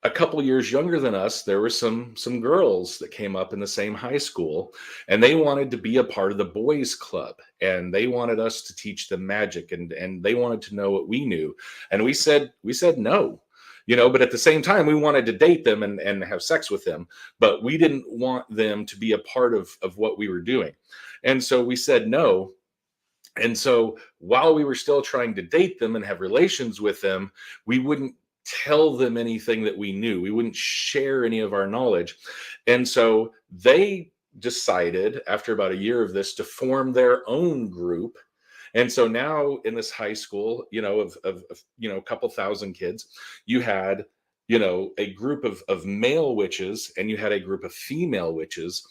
a couple years younger than us, there were some girls that came up in the same high school, and they wanted to be a part of the boys club, and they wanted us to teach them magic, and they wanted to know what we knew, and we said no. But at the same time, we wanted to date them and have sex with them, but we didn't want them to be a part of what we were doing. And so we said no. And so while we were still trying to date them and have relations with them, we wouldn't tell them anything that we knew. We wouldn't share any of our knowledge. And so they decided, after about a year of this, to form their own group. And so now in this high school, of a couple thousand kids, you had a group of male witches, and you had a group of female witches.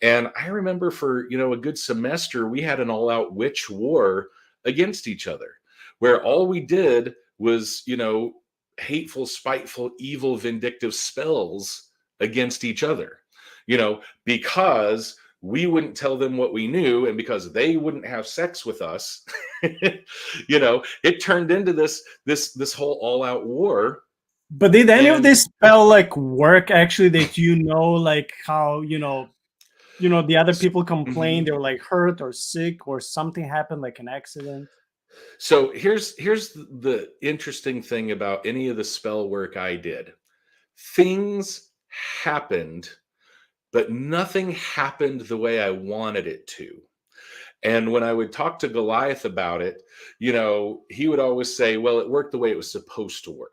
And I remember for a good semester, we had an all-out witch war against each other, where all we did was hateful, spiteful, evil, vindictive spells against each other, because we wouldn't tell them what we knew, and because they wouldn't have sex with us. It turned into this whole all-out war. But did any of this spell like work actually, that like how the other people complained, they were like hurt or sick or something happened, like an accident? So here's the interesting thing about any of the spell work I did. Things happened, but nothing happened the way I wanted it to. And when I would talk to Goliath about it, he would always say, well, it worked the way it was supposed to work.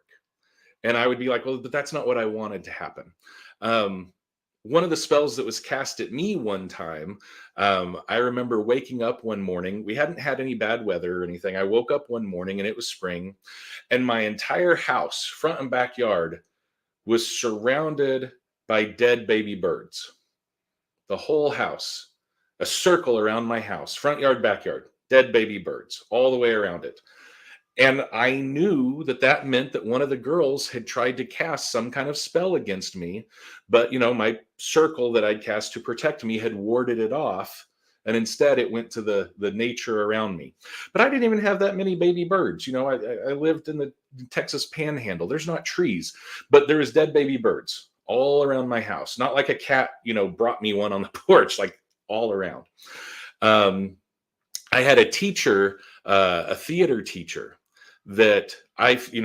And I would be like, well, but that's not what I wanted to happen. One of the spells that was cast at me one time, I remember waking up one morning. We hadn't had any bad weather or anything. I woke up one morning and it was spring, and my entire house, front and backyard, was surrounded by dead baby birds. The whole house, a circle around my house, front yard, backyard, dead baby birds all the way around it. And I knew that meant that one of the girls had tried to cast some kind of spell against me, but my circle that I'd cast to protect me had warded it off, and instead it went to the nature around me. But I didn't even have that many baby birds. I lived in the Texas Panhandle. There's not trees, but there was dead baby birds all around my house. Not like a cat, brought me one on the porch, like all around. I had a teacher, a theater teacher, that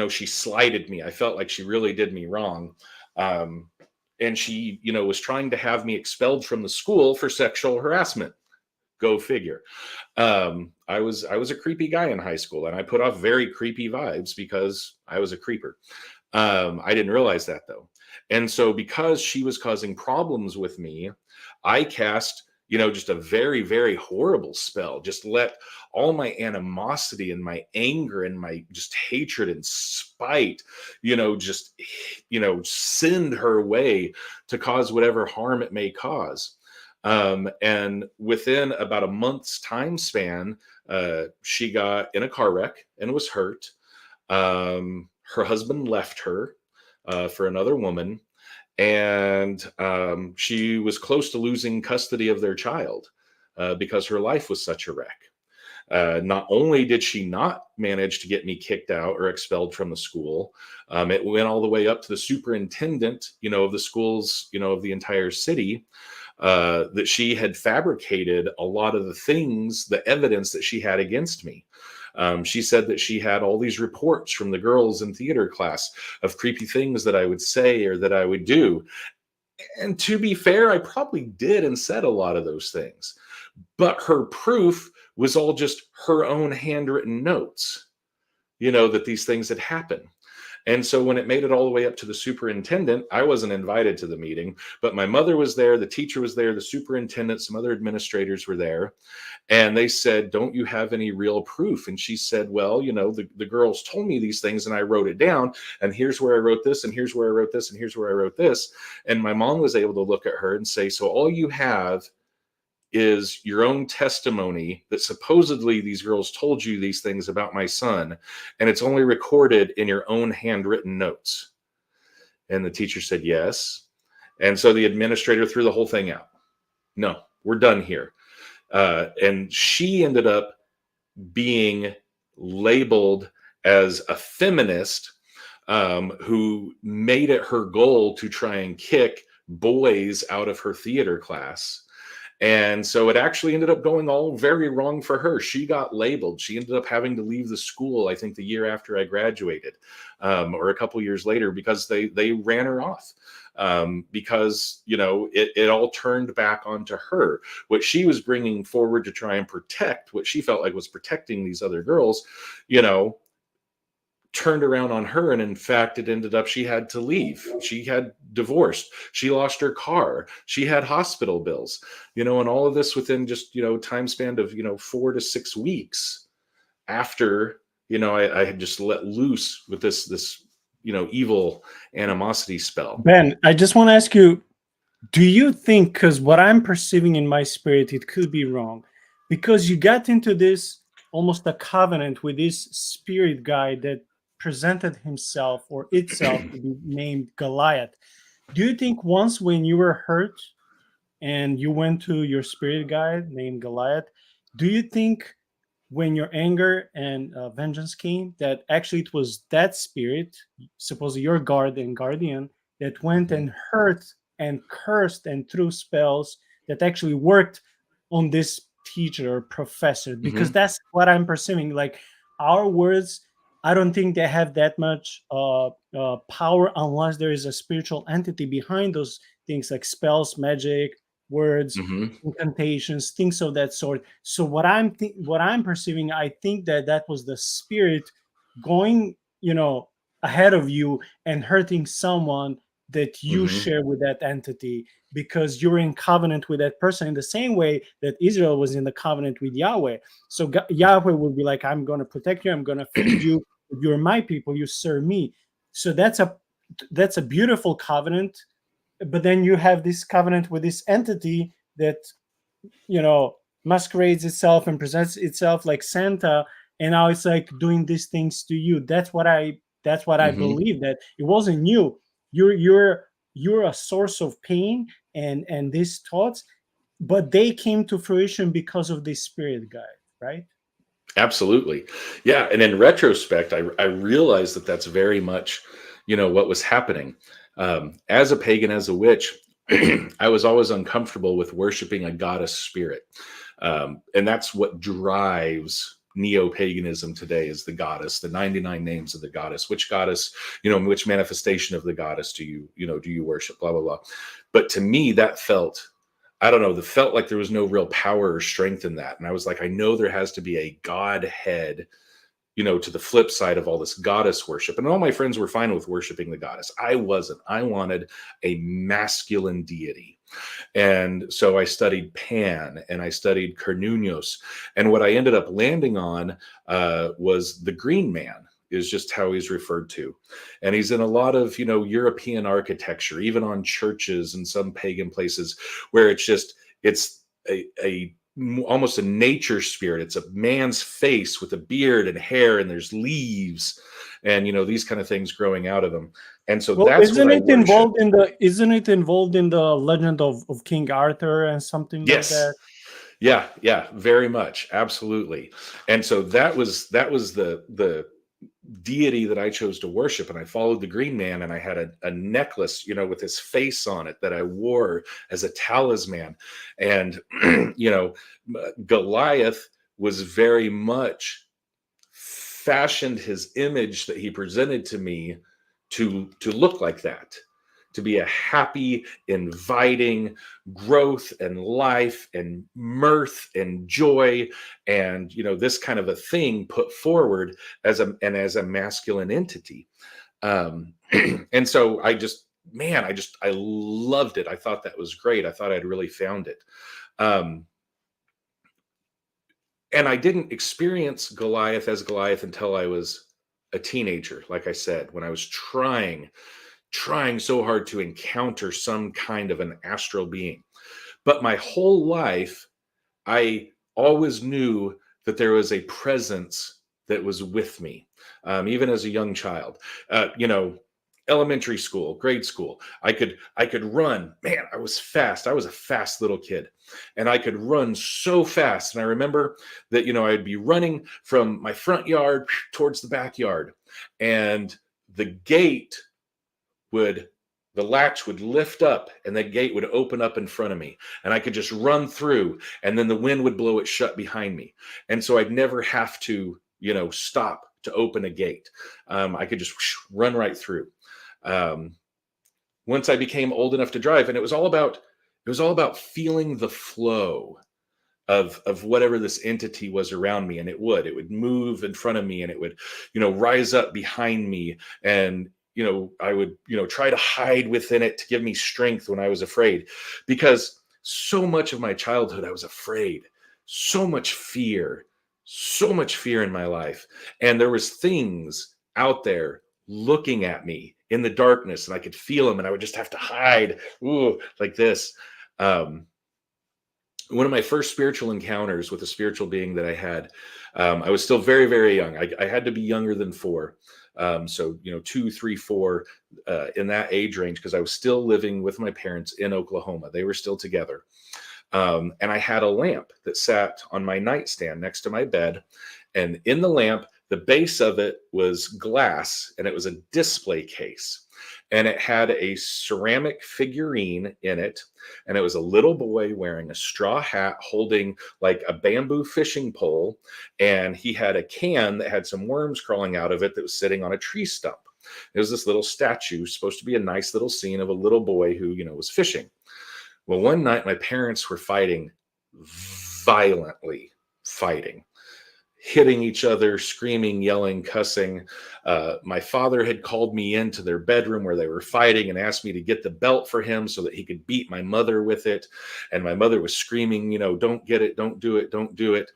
she slighted me. I felt like she really did me wrong. And she, was trying to have me expelled from the school for sexual harassment. Go figure. I was a creepy guy in high school, and I put off very creepy vibes because I was a creeper. I didn't realize that though. And so because she was causing problems with me, I cast just a very, very horrible spell. Just let all my animosity and my anger and my just hatred and spite, send her way to cause whatever harm it may cause. And within about a month's time span, she got in a car wreck and was hurt. Her husband left her for another woman. And she was close to losing custody of their child because her life was such a wreck. Not only did she not manage to get me kicked out or expelled from the school, it went all the way up to the superintendent, of the schools, of the entire city, that she had fabricated a lot of the things, the evidence that she had against me. She said that she had all these reports from the girls in theater class of creepy things that I would say or that I would do. And to be fair, I probably did and said a lot of those things. But her proof was all just her own handwritten notes, that these things had happened. And so when it made it all the way up to the superintendent, I wasn't invited to the meeting, but my mother was there, the teacher was there, the superintendent, some other administrators were there. And they said, don't you have any real proof? And she said, well, the girls told me these things and I wrote it down. And here's where I wrote this, and here's where I wrote this, and here's where I wrote this. And my mom was able to look at her and say, so all you have is your own testimony that supposedly these girls told you these things about my son, and it's only recorded in your own handwritten notes. And the teacher said yes. And so the administrator threw the whole thing out. no, we're done here. And she ended up being labeled as a feminist, who made it her goal to try and kick boys out of her theater class. And so it actually ended up going all very wrong for her. She got labeled. She ended up having to leave the school, I think, the year after I graduated, or a couple years later, because they ran her off. Because, you know, it all turned back onto her. What she was bringing forward to try and protect, what she felt like was protecting these other girls, you know, turned around on her. And in fact, it ended up she had to leave. She had divorced. She lost her car. She had hospital bills, you know, and all of this within just, you know, time span of, you know, 4 to 6 weeks after, you know, I had just let loose with this, you know, evil animosity spell. Ben, I just want to ask you, do you think, because what I'm perceiving in my spirit, it could be wrong, because you got into this almost a covenant with this spirit guy that presented himself or itself to be named Goliath. Do you think once when you were hurt and you went to your spirit guide named Goliath, do you think when your anger and vengeance came, that actually it was that spirit, supposedly your guard and guardian, that went and hurt and cursed and threw spells that actually worked on this teacher or professor? Because that's what I'm perceiving. Like our words, I don't think they have that much power unless there is a spiritual entity behind those things, like spells, magic, words, incantations, things of that sort. So what I'm perceiving, I think that was the spirit going, you know, ahead of you and hurting someone that you share with that entity, because you're in covenant with that person in the same way that Israel was in the covenant with Yahweh. So Yahweh will be like, I'm going to protect you, I'm going to feed you, you're my people, you serve me. So that's a beautiful covenant. But then you have this covenant with this entity that, you know, masquerades itself and presents itself like Santa, and now it's like doing these things to you. That's what I believe, that it wasn't you. You're a source of pain and these thoughts, but they came to fruition because of this spirit guide, right? Absolutely. Yeah. And in retrospect, I realized that that's very much, you know, what was happening. As a pagan, as a witch, I was always uncomfortable with worshiping a goddess spirit. And that's what drives neo-paganism today, is the goddess, the 99 names of the goddess. Which goddess, you know, which manifestation of the goddess do you worship, blah, blah, blah. But to me, that felt, I don't know, that felt like there was no real power or strength in that. And I was like, I know there has to be a godhead, you know, to the flip side of all this goddess worship. And all my friends were fine with worshiping the goddess. I wasn't. I wanted a masculine deity. And so I studied Pan and I studied Carnunios. And what I ended up landing on was the Green Man, is just how he's referred to. And he's in a lot of, you know, European architecture, even on churches and some pagan places, where it's almost a nature spirit. It's a man's face with a beard and hair, and there's leaves and, you know, these kind of things growing out of him. And so Well, that's what I worship. isn't it involved in the legend of King Arthur and something like that? Yes. Yeah, very much. Absolutely. And so that was the deity that I chose to worship. And I followed the Green Man, and I had a necklace, you know, with his face on it that I wore as a talisman. And, you know, Goliath was very much fashioned his image that he presented to me to look like that, to be a happy, inviting growth and life and mirth and joy, and, you know, this kind of a thing put forward as a masculine entity. And so I loved it. I thought that was great. I thought I'd really found it. And I didn't experience Goliath as Goliath until I was a teenager. Like I said, when I was trying so hard to encounter some kind of an astral being. But my whole life, I always knew that there was a presence that was with me, even as a young child. You know, elementary school, grade school. I could run. Man, I was fast. I was a fast little kid, and I could run so fast. And I remember that, I'd be running from my front yard towards the backyard, and the latch would lift up, and the gate would open up in front of me, and I could just run through, and then the wind would blow it shut behind me. And so I'd never have to, stop to open a gate. I could just run right through. Once I became old enough to drive, and it was all about feeling the flow of whatever this entity was around me. And it would move in front of me, and it would, rise up behind me. And, I would, try to hide within it to give me strength when I was afraid, because so much of my childhood, I was afraid, so much fear in my life. And there was things out there looking at me in the darkness, and I could feel them, and I would just have to hide, like this. One of my first spiritual encounters with a spiritual being that I had, I was still very, very young. I had to be younger than 4. So, 2, 3, 4, in that age range, because I was still living with my parents in Oklahoma. They were still together. And I had a lamp that sat on my nightstand next to my bed. And in the lamp, the base of it was glass, and it was a display case. And it had a ceramic figurine in it. And it was a little boy wearing a straw hat, holding like a bamboo fishing pole. And he had a can that had some worms crawling out of it that was sitting on a tree stump. It was this little statue, supposed to be a nice little scene of a little boy who, was fishing. Well, one night my parents were violently fighting, hitting each other, screaming, yelling, cussing. My father had called me into their bedroom where they were fighting and asked me to get the belt for him so that he could beat my mother with it. And my mother was screaming, don't get it, don't do it, don't do it.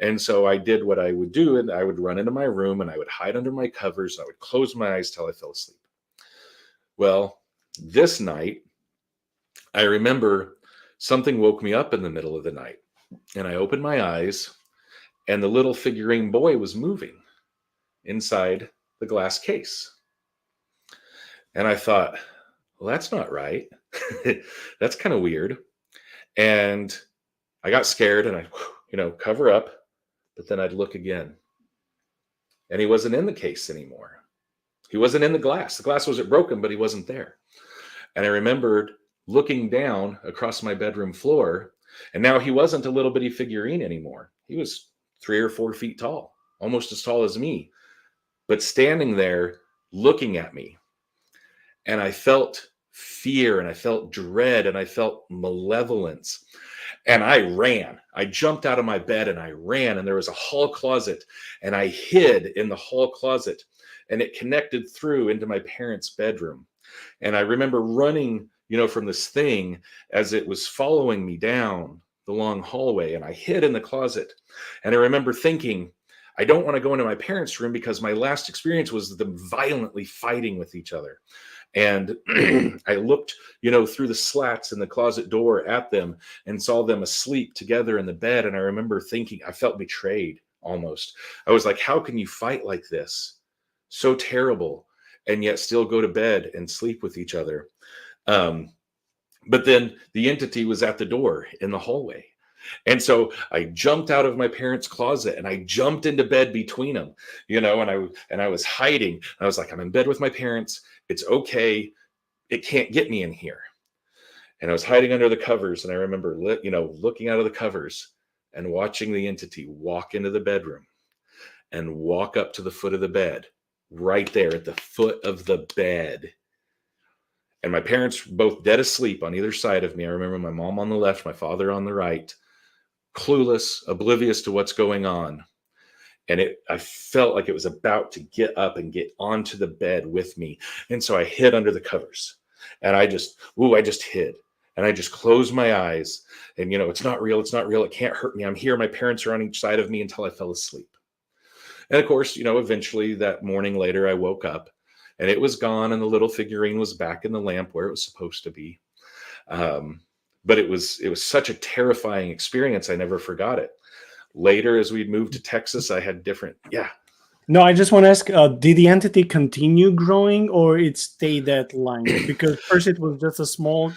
And so I did what I would do, and I would run into my room, and I would hide under my covers, and I would close my eyes till I fell asleep. Well, this night, I remember something woke me up in the middle of the night, and I opened my eyes, and the little figurine boy was moving inside the glass case. And I thought, well, that's not right. That's kind of weird. And I got scared, and I, cover up, but then I'd look again. And he wasn't in the case anymore. He wasn't in the glass. The glass wasn't broken, but he wasn't there. And I remembered looking down across my bedroom floor, and now he wasn't a little bitty figurine anymore. He was 3 or 4 feet tall, almost as tall as me, but standing there looking at me. And I felt fear, and I felt dread, and I felt malevolence. And I ran. I jumped out of my bed, and I ran, and there was a hall closet, and I hid in the hall closet, and it connected through into my parents' bedroom. And I remember running, from this thing as it was following me down the long hallway, and I hid in the closet. And I remember thinking, I don't want to go into my parents' room, because my last experience was them violently fighting with each other. And I looked, through the slats in the closet door at them, and saw them asleep together in the bed. And I remember thinking, I felt betrayed almost. I was like, how can you fight like this? So terrible. And yet still go to bed and sleep with each other. But then the entity was at the door in the hallway. And so I jumped out of my parents' closet, and I jumped into bed between them, and I was hiding. I was like, I'm in bed with my parents. It's okay. It can't get me in here. And I was hiding under the covers. And I remember, looking out of the covers and watching the entity walk into the bedroom and walk up to the foot of the bed, right there at the foot of the bed. And my parents were both dead asleep on either side of me. I remember my mom on the left, my father on the right, clueless, oblivious to what's going on. And I felt like it was about to get up and get onto the bed with me. And so I hid under the covers, and I just hid. And I just closed my eyes, and, it's not real. It's not real. It can't hurt me. I'm here. My parents are on each side of me, until I fell asleep. And of course, eventually that morning later, I woke up, and it was gone, and the little figurine was back in the lamp where it was supposed to be. But it was such a terrifying experience. I never forgot it. Later, as we moved to Texas, I had different, No, I just want to ask, did the entity continue growing or it stayed that length? Because first it was just a small,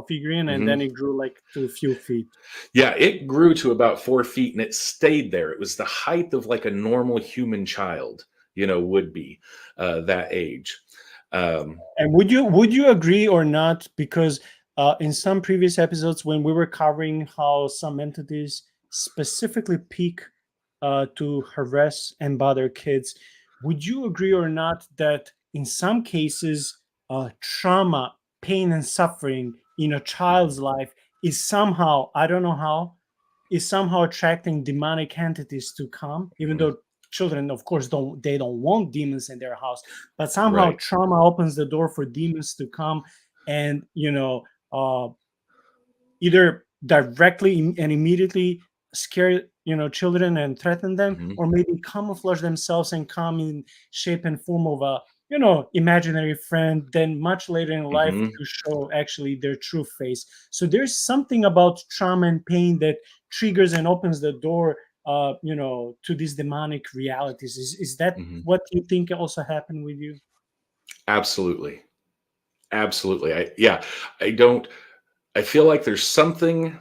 figurine, and then Mhm. it grew like to a few feet. Yeah, it grew to about 4 feet and it stayed there. It was the height of like a normal human child, would be that age. Um, And would you agree or not? Because in some previous episodes, when we were covering how some entities specifically peak to harass and bother kids, would you agree or not that in some cases, trauma, pain, and suffering in a child's life is somehow, I don't know how, is somehow attracting demonic entities to come, even mhm. though children, of course, don't want demons in their house, but somehow Right. trauma opens the door for demons to come and either directly and immediately scare children and threaten them, Mhm. or maybe camouflage themselves and come in shape and form of a imaginary friend, then much later in life Mhm. to show actually their true face. So there's something about trauma and pain that triggers and opens the door to these demonic realities. Is that Mhm. what you think also happened with you? Absolutely. Absolutely. I don't I feel like there's something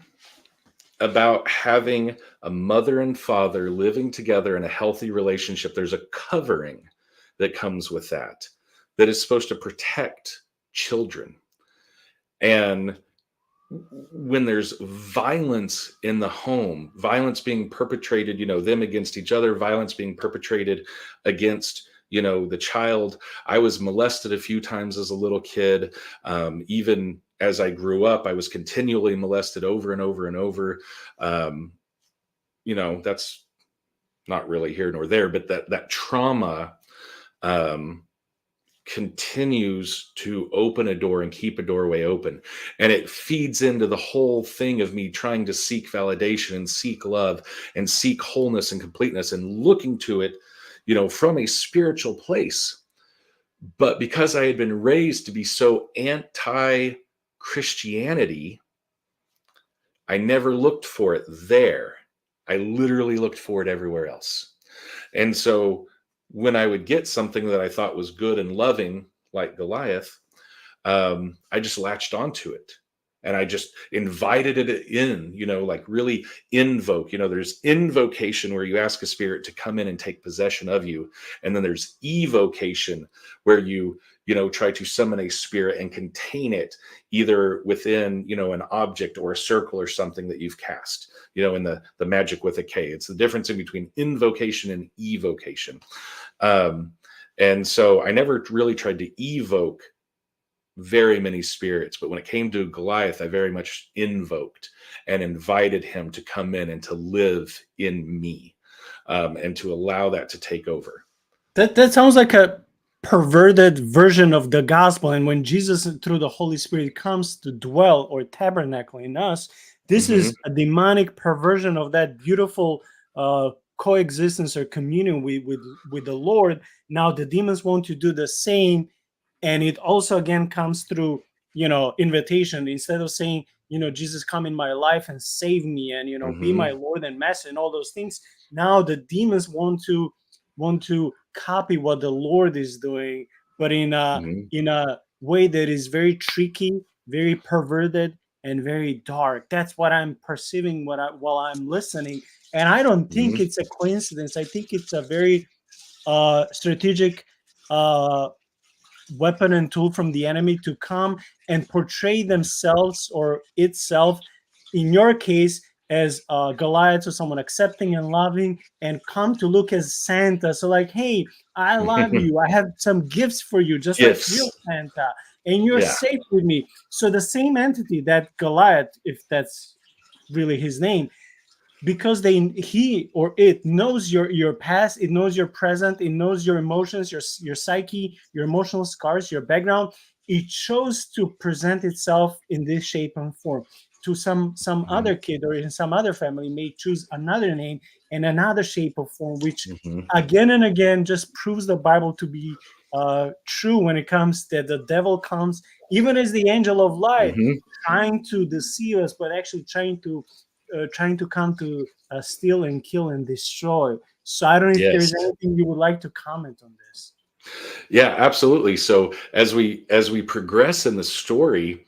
about having a mother and father living together in a healthy relationship. There's a covering that comes with that that is supposed to protect children. And when there's violence in the home, violence being perpetrated, them against each other, violence being perpetrated against, the child. I was molested a few times as a little kid. Even as I grew up, I was continually molested over and over and over. Um, that's not really here nor there, but that trauma um, continues to open a door and keep a doorway open. And it feeds into the whole thing of me trying to seek validation and seek love and seek wholeness and completeness and looking to it, from a spiritual place. But because I had been raised to be so anti Christianity, I never looked for it there. I literally looked for it everywhere else. And so when I would get something that I thought was good and loving, like Goliath, I just latched onto it and I just invited it in, like really invoke. There's invocation where you ask a spirit to come in and take possession of you. And then there's evocation where you try to summon a spirit and contain it either within, an object or a circle or something that you've cast, in the Magick with a K. It's the difference in between invocation and evocation. Um, and so I never really tried to evoke very many spirits, but when it came to Goliath, I very much invoked and invited him to come in and to live in me, and to allow that to take over. That sounds like a perverted version of the gospel. And when Jesus, through the Holy Spirit, comes to dwell or tabernacle in us, this Hmm. is a demonic perversion of that beautiful coexistence or communion with the Lord. Now the demons want to do the same, and it also again comes through invitation. Instead of saying, Jesus, come in my life and save me, and be my Hmm. Lord and Master and all those things, now the demons want to copy what the Lord is doing, but Hmm. in a way that is very tricky, very perverted, and very dark. That's what I'm perceiving while I'm listening, and I don't think Hmm. it's a coincidence. I think it's a very strategic uh, weapon and tool from the enemy to come and portray themselves or itself, in your case, as Goliath, or someone accepting and loving, and come to look as Santa. So, like, hey, I love you. I have some gifts for you, just like real Gifts. Santa, and you're Yeah. safe with me. So, the same entity that Goliath, if that's really his name, because he or it knows your past, it knows your present, it knows your emotions, your psyche, your emotional scars, your background. It chose to present itself in this shape and form. To some Hmm. other kid or in some other family may choose another name and another shape or form, which Hmm. again and again just proves the Bible to be true when it comes that the devil comes even as the angel of light, Hmm. trying to deceive us, but actually trying to come to steal and kill and destroy. So I don't know if Yes. there's anything you would like to comment on this. Yeah, absolutely. So as we progress in the story,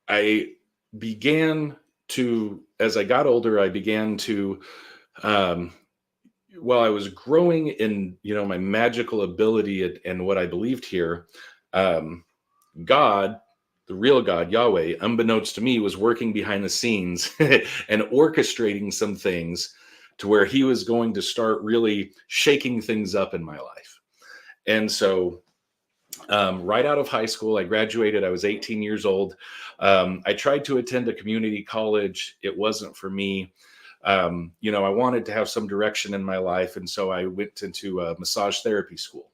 I began to, as I got older, I began to, um, while I was growing in, my magical ability and what I believed here, um, God, the real God, Yahweh, unbeknownst to me, was working behind the scenes and orchestrating some things to where he was going to start really shaking things up in my life. And so, right out of high school, I graduated. I was 18 years old. I tried to attend a community college. It wasn't for me. I wanted to have some direction in my life. And so I went into a massage therapy school.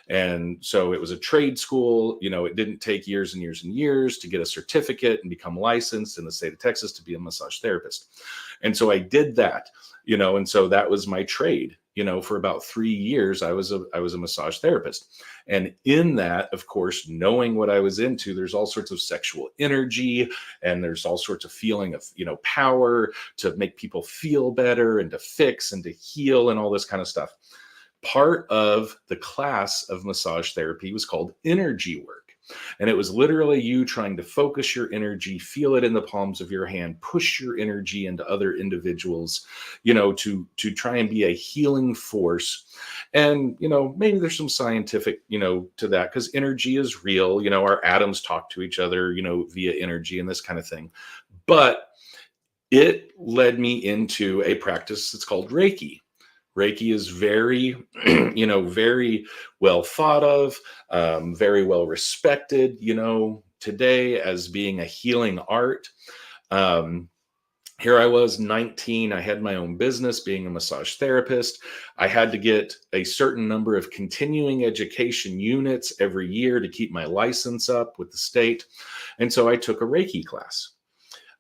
And so it was a trade school. It didn't take years and years and years to get a certificate and become licensed in the state of Texas to be a massage therapist. And so I did that, and so that was my trade. For about 3 years, I was a massage therapist. And in that, of course, knowing what I was into, there's all sorts of sexual energy and there's all sorts of feeling of, power to make people feel better and to fix and to heal and all this kind of stuff. Part of the class of massage therapy was called energy work. And it was literally you trying to focus your energy, feel it in the palms of your hand, push your energy into other individuals, to try and be a healing force. And, maybe there's some scientific, to that, because energy is real. Our atoms talk to each other, via energy and this kind of thing. But it led me into a practice that's called Reiki. Reiki is very, very well thought of, very well respected, today as being a healing art. Here I was 19. I had my own business being a massage therapist. I had to get a certain number of continuing education units every year to keep my license up with the state. And so I took a Reiki class.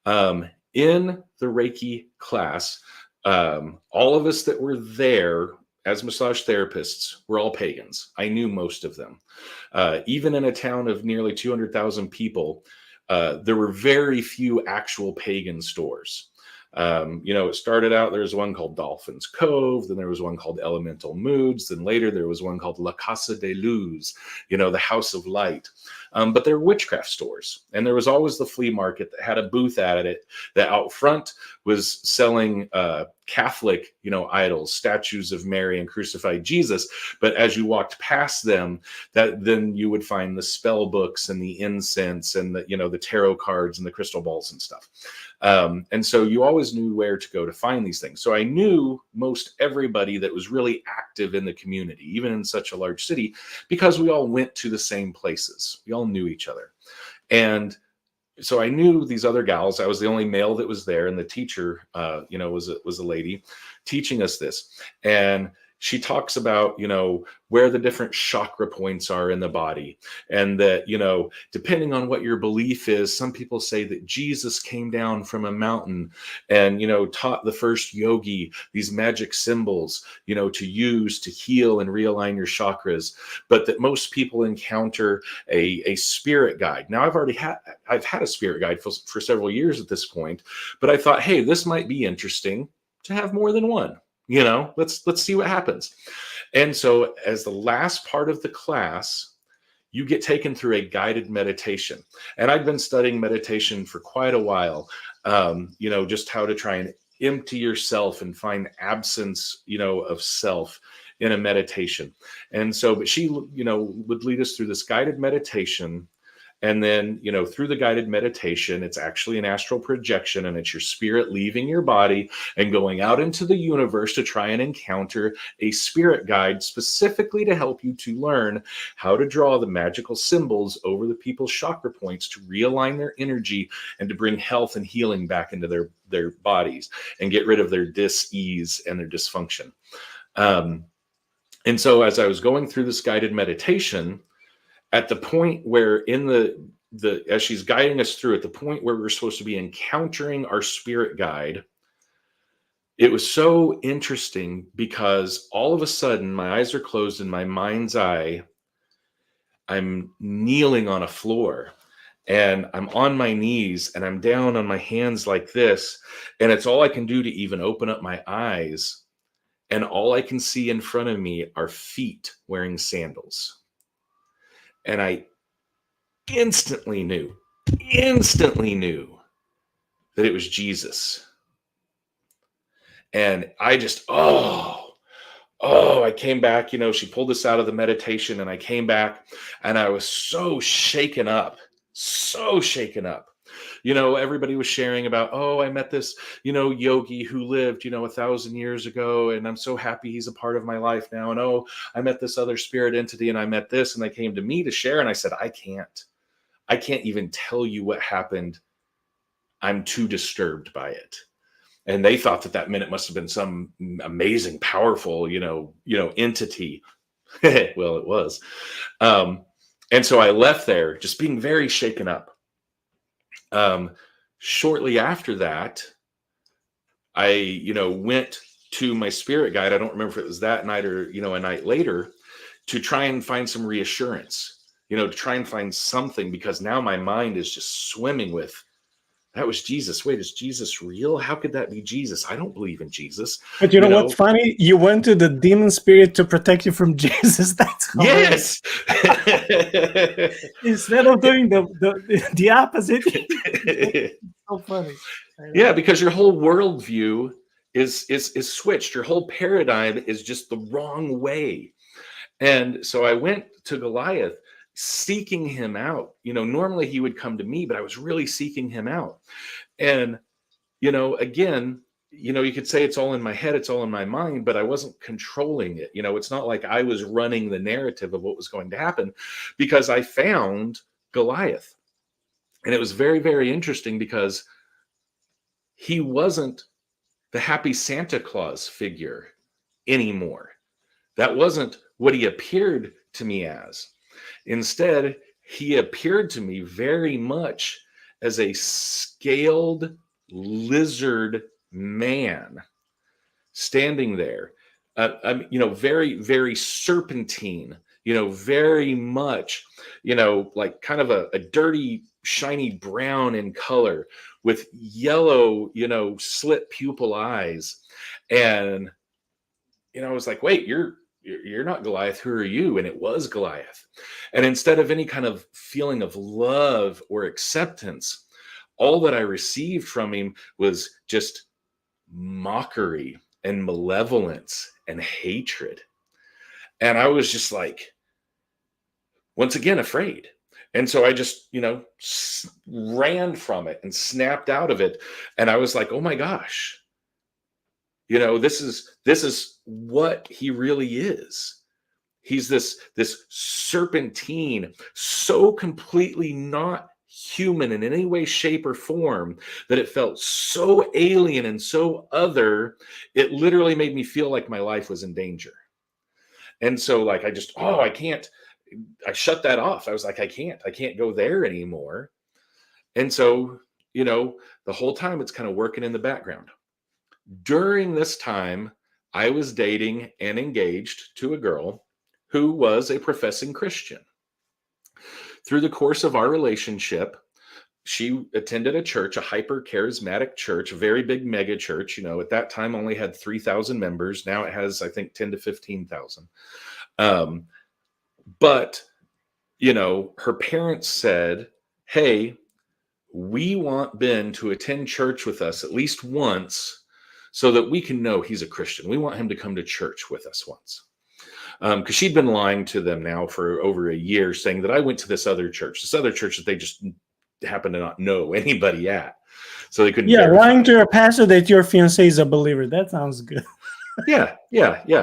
In the Reiki class, all of us that were there as massage therapists were all pagans. I knew most of them. Even in a town of nearly 200,000 people, there were very few actual pagan stores. It started out, there was one called Dolphin's Cove, then there was one called Elemental Moods, then later there was one called La Casa de Luz, the House of Light. But there were witchcraft stores, and there was always the flea market that had a booth at it that out front was selling Catholic, idols, statues of Mary and crucified Jesus. But as you walked past them, then you would find the spell books and the incense and the tarot cards and the crystal balls and stuff. And so you always knew where to go to find these things. So I knew most everybody that was really active in the community, even in such a large city, because we all went to the same places. We all knew each other. And so I knew these other gals. I was the only male that was there, and the teacher, was a lady teaching us this. And she talks about, where the different chakra points are in the body. And that, depending on what your belief is, some people say that Jesus came down from a mountain and, taught the first yogi these magic symbols, to use to heal and realign your chakras. But that most people encounter a spirit guide. Now, I've had a spirit guide for several years at this point, but I thought, hey, this might be interesting to have more than one. Let's see what happens. And so as the last part of the class, you get taken through a guided meditation. And I've been studying meditation for quite a while, just how to try and empty yourself and find absence, of self in a meditation. And so, but she, would lead us through this guided meditation. And then, through the guided meditation, it's actually an astral projection, and it's your spirit leaving your body and going out into the universe to try and encounter a spirit guide specifically to help you to learn how to draw the magical symbols over the people's chakra points to realign their energy and to bring health and healing back into their bodies and get rid of their dis-ease and their dysfunction. And so as I was going through this guided meditation, at the point where in the as she's guiding us through, at the point where we're supposed to be encountering our spirit guide, it was so interesting because all of a sudden my eyes are closed in my mind's eye. I'm kneeling on a floor and I'm on my knees and I'm down on my hands like this. And it's all I can do to even open up my eyes. and all I can see in front of me are feet wearing sandals. And I instantly knew that it was Jesus. And I just, I came back, she pulled us out of the meditation, and I came back and I was so shaken up. Everybody was sharing about, I met this, yogi who lived, 1,000 years ago, and I'm so happy he's a part of my life now. And I met this other spirit entity, and I met this, and they came to me to share. And I said, I can't even tell you what happened. I'm too disturbed by it. And they thought that meant it must have been some amazing, powerful, entity. Well, it was. And so I left there just being very shaken up. Shortly after that, I, went to my spirit guide. I don't remember if it was that night or, a night later, to try and find some reassurance, to try and find something, because now my mind is just swimming with, that was Jesus. Wait, is Jesus real? How could that be Jesus? I don't believe in Jesus. But you know what's funny? You went to the demon spirit to protect you from Jesus. That's hilarious. Yes. Instead of doing the opposite. It's so funny. Yeah, because your whole worldview is switched. Your whole paradigm is just the wrong way. And so I went to Goliath, seeking him out. Normally he would come to me, but I was really seeking him out. And, again, you could say it's all in my head, it's all in my mind, but I wasn't controlling it. It's not like I was running the narrative of what was going to happen, because I found Goliath. And it was very, very interesting, because he wasn't the happy Santa Claus figure anymore. That wasn't what he appeared to me as. Instead, he appeared to me very much as a scaled lizard man standing there, very, very serpentine, very much, like kind of a dirty, shiny brown in color, with yellow, slit pupil eyes. And, I was like, wait, you're not Goliath. Who are you? And it was Goliath. And instead of any kind of feeling of love or acceptance, all that I received from him was just mockery and malevolence and hatred. And I was just like, once again, afraid. And so I just, ran from it and snapped out of it. And I was like, oh my gosh, this is what he really is. He's this serpentine, so completely not human in any way, shape, or form, that it felt so alien and so other, it literally made me feel like my life was in danger. And so like, I shut that off. I was like, I can't go there anymore. And so, the whole time it's kind of working in the background. During this time, I was dating and engaged to a girl who was a professing Christian. Through the course of our relationship, she attended a church, a hyper charismatic church, a very big mega church. At that time only had 3,000 members. Now it has, I think, 10 to 15,000. But, her parents said, hey, we want Ben to attend church with us at least once, so that we can know he's a Christian. We want him to come to church with us once. Because she'd been lying to them now for over a year, saying that I went to this other church that they just happened to not know anybody at. So they couldn't verify. Lying to your pastor that your fiancé is a believer. That sounds good. Yeah.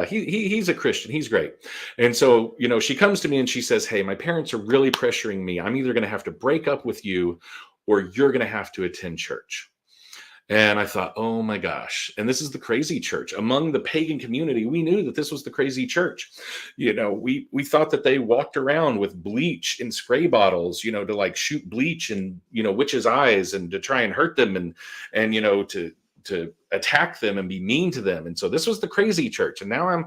He's a Christian. He's great. And so, she comes to me and she says, hey, my parents are really pressuring me. I'm either going to have to break up with you, or you're going to have to attend church. And I thought, oh my gosh. And this is the crazy church. Among the pagan community, we knew that this was the crazy church. We thought that they walked around with bleach in spray bottles, to like shoot bleach in, witches' eyes, and to try and hurt them, and to attack them and be mean to them. And so this was the crazy church. And now I'm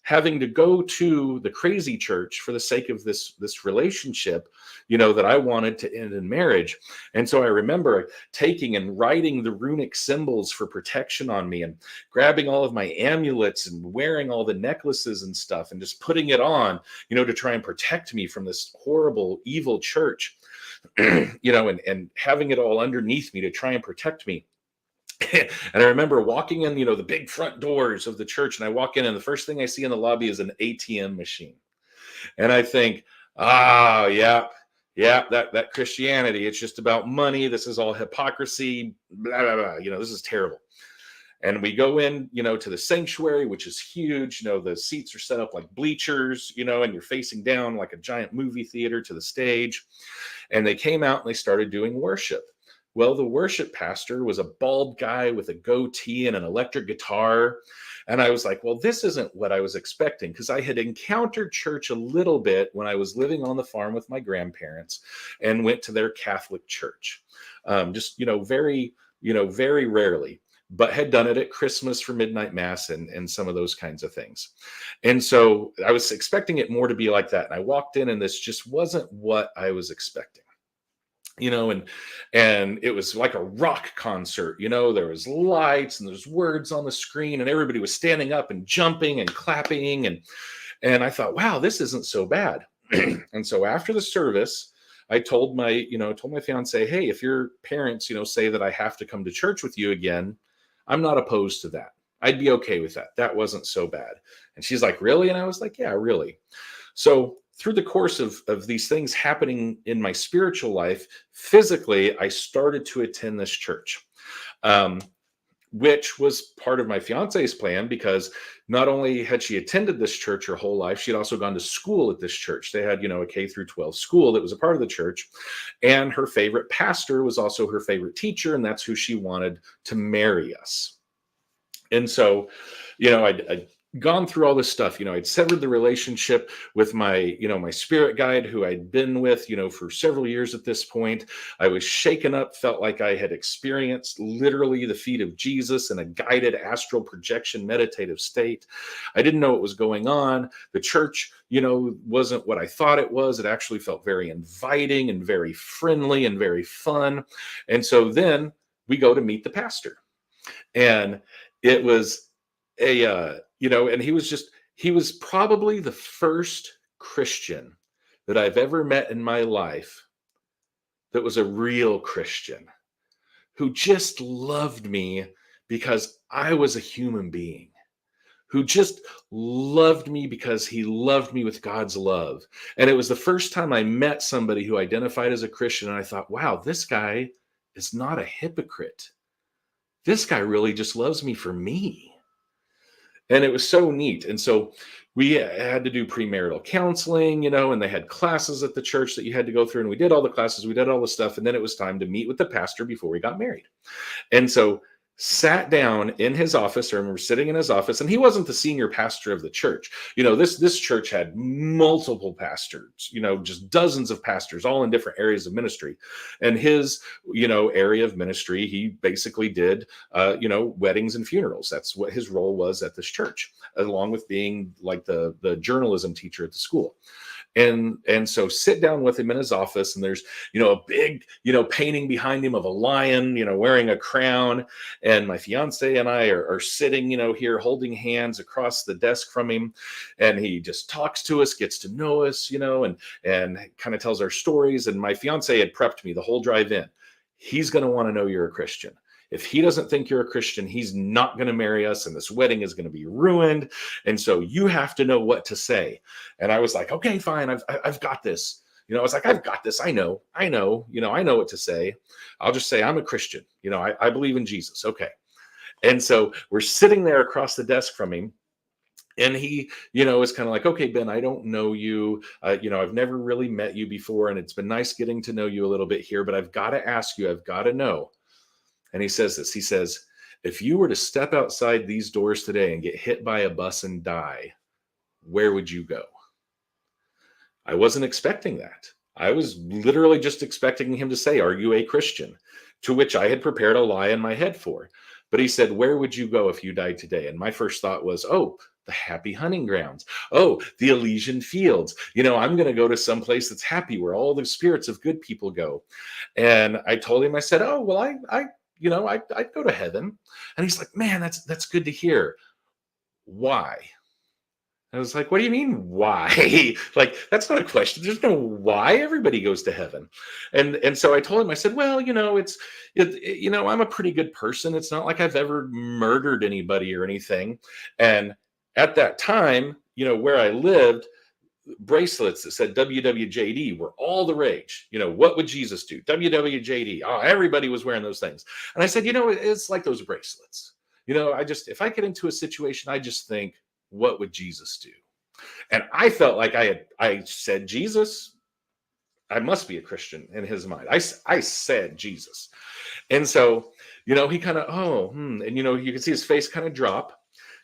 having to go to the crazy church for the sake of this relationship, that I wanted to end in marriage. And so I remember taking and writing the runic symbols for protection on me, and grabbing all of my amulets and wearing all the necklaces and stuff, and just putting it on, to try and protect me from this horrible, evil church, and having it all underneath me to try and protect me. And I remember walking in, the big front doors of the church, and I walk in, and the first thing I see in the lobby is an ATM machine. And I think, yeah, that Christianity, it's just about money. This is all hypocrisy, blah, blah, blah. This is terrible. And we go in, to the sanctuary, which is huge. The seats are set up like bleachers, and you're facing down like a giant movie theater to the stage. And they came out and they started doing worship. Well, the worship pastor was a bald guy with a goatee and an electric guitar. And I was like, well, this isn't what I was expecting, because I had encountered church a little bit when I was living on the farm with my grandparents and went to their Catholic church. Just, very rarely, but had done it at Christmas for midnight mass and some of those kinds of things. And so I was expecting it more to be like that. And I walked in, and this just wasn't what I was expecting. And it was like a rock concert. There was lights and there's words on the screen, and everybody was standing up and jumping and clapping, and I thought, wow, this isn't so bad. And so after the service, I told my fiance, hey, if your parents say that I have to come to church with you again, I'm not opposed to that. I'd be okay with that. That wasn't so bad. And she's like, really? And I was like, yeah, really. So through the course of these things happening in my spiritual life, physically, I started to attend this church, which was part of my fiance's plan, because not only had she attended this church her whole life, she had also gone to school at this church. They had, a K through 12 school that was a part of the church. And her favorite pastor was also her favorite teacher, and that's who she wanted to marry us. And so, I'd gone through all this stuff. I'd severed the relationship with my spirit guide, who I'd been with, for several years at this point. I was shaken up, felt like I had experienced literally the feet of Jesus in a guided astral projection meditative state. I didn't know what was going on. The church, wasn't what I thought it was. It actually felt very inviting and very friendly and very fun. And so then we go to meet the pastor, and it was and he was probably the first Christian that I've ever met in my life that was a real Christian, who just loved me because I was a human being, who just loved me because he loved me with God's love. And it was the first time I met somebody who identified as a Christian, and I thought, wow, this guy is not a hypocrite. This guy really just loves me for me. And it was so neat. And so we had to do premarital counseling, and they had classes at the church that you had to go through. And we did all the classes, we did all the stuff. And then it was time to meet with the pastor before we got married. And so sat down in his office. I remember sitting in his office, and he wasn't the senior pastor of the church. This church had multiple pastors, just dozens of pastors, all in different areas of ministry. And his, area of ministry, he basically did, weddings and funerals. That's what his role was at this church, along with being like the journalism teacher at the school. And so sit down with him in his office, and there's, a big, painting behind him of a lion, wearing a crown. And my fiance and I are sitting, here holding hands across the desk from him. And he just talks to us, gets to know us, and kind of tells our stories. And my fiance had prepped me the whole drive in. He's going to want to know you're a Christian. If he doesn't think you're a Christian, he's not going to marry us, and this wedding is going to be ruined. And so you have to know what to say. And I was like, okay, fine. I've got this. I was like, I've got this. I know what to say. I'll just say I'm a Christian. I believe in Jesus. Okay. And so we're sitting there across the desk from him. And he, is kind of like, okay, Ben, I don't know you. I've never really met you before, and it's been nice getting to know you a little bit here, but I've got to ask you, I've got to know. And he says this, he says, if you were to step outside these doors today and get hit by a bus and die, where would you go? I wasn't expecting that. I was literally just expecting him to say, are you a Christian? To which I had prepared a lie in my head for. But he said, where would you go if you died today? And my first thought was, oh, the happy hunting grounds. Oh, the Elysian fields. I'm going to go to some place that's happy, where all the spirits of good people go. And I told him, I said, oh, well, I'd go to heaven. And he's like, man, that's good to hear. Why? I was like, what do you mean, why? Like, that's not a question. There's no why. Everybody goes to heaven. And so I told him, I said, well, I'm a pretty good person. It's not like I've ever murdered anybody or anything. And at that time, where I lived, bracelets that said WWJD were all the rage. What would Jesus do? WWJD. Oh, everybody was wearing those things. And I said, it's like those bracelets. If I get into a situation, I just think, what would Jesus do? And I felt like I said Jesus. I must be a Christian in his mind. I said Jesus. And so, he kind of, and you can see his face kind of drop,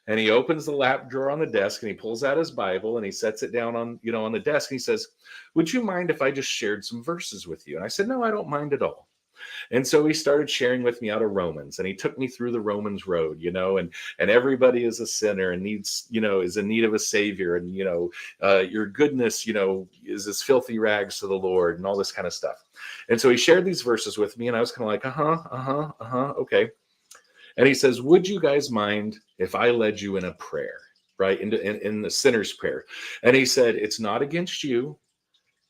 and he opens the lap drawer on the desk and he pulls out his Bible and he sets it down on the desk. And he says, would you mind if I just shared some verses with you? And I said, no, I don't mind at all. And so he started sharing with me out of Romans, and he took me through the Romans road, and everybody is a sinner and needs, is in need of a savior. And, your goodness, is as filthy rags to the Lord and all this kind of stuff. And so he shared these verses with me, and I was kind of like, okay. And he says, would you guys mind if I led you in a prayer, right? In the sinner's prayer. And he said, it's not against you.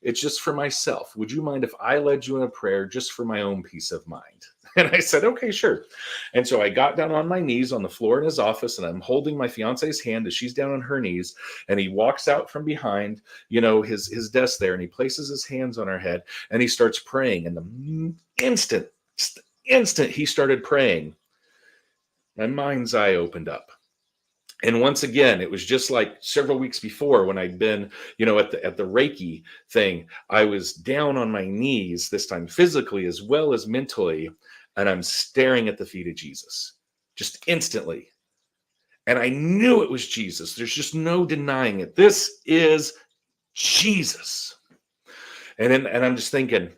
It's just for myself. Would you mind if I led you in a prayer just for my own peace of mind? And I said, okay, sure. And so I got down on my knees on the floor in his office, and I'm holding my fiance's hand as she's down on her knees. And he walks out from behind, his desk there, and he places his hands on her head and he starts praying. And the instant he started praying, my mind's eye opened up. And once again, it was just like several weeks before when I'd been, at the reiki thing. I was down on my knees, this time physically as well as mentally, and I'm staring at the feet of Jesus, just instantly. And I knew it was Jesus. There's just no denying it. This is Jesus. And I'm just thinking,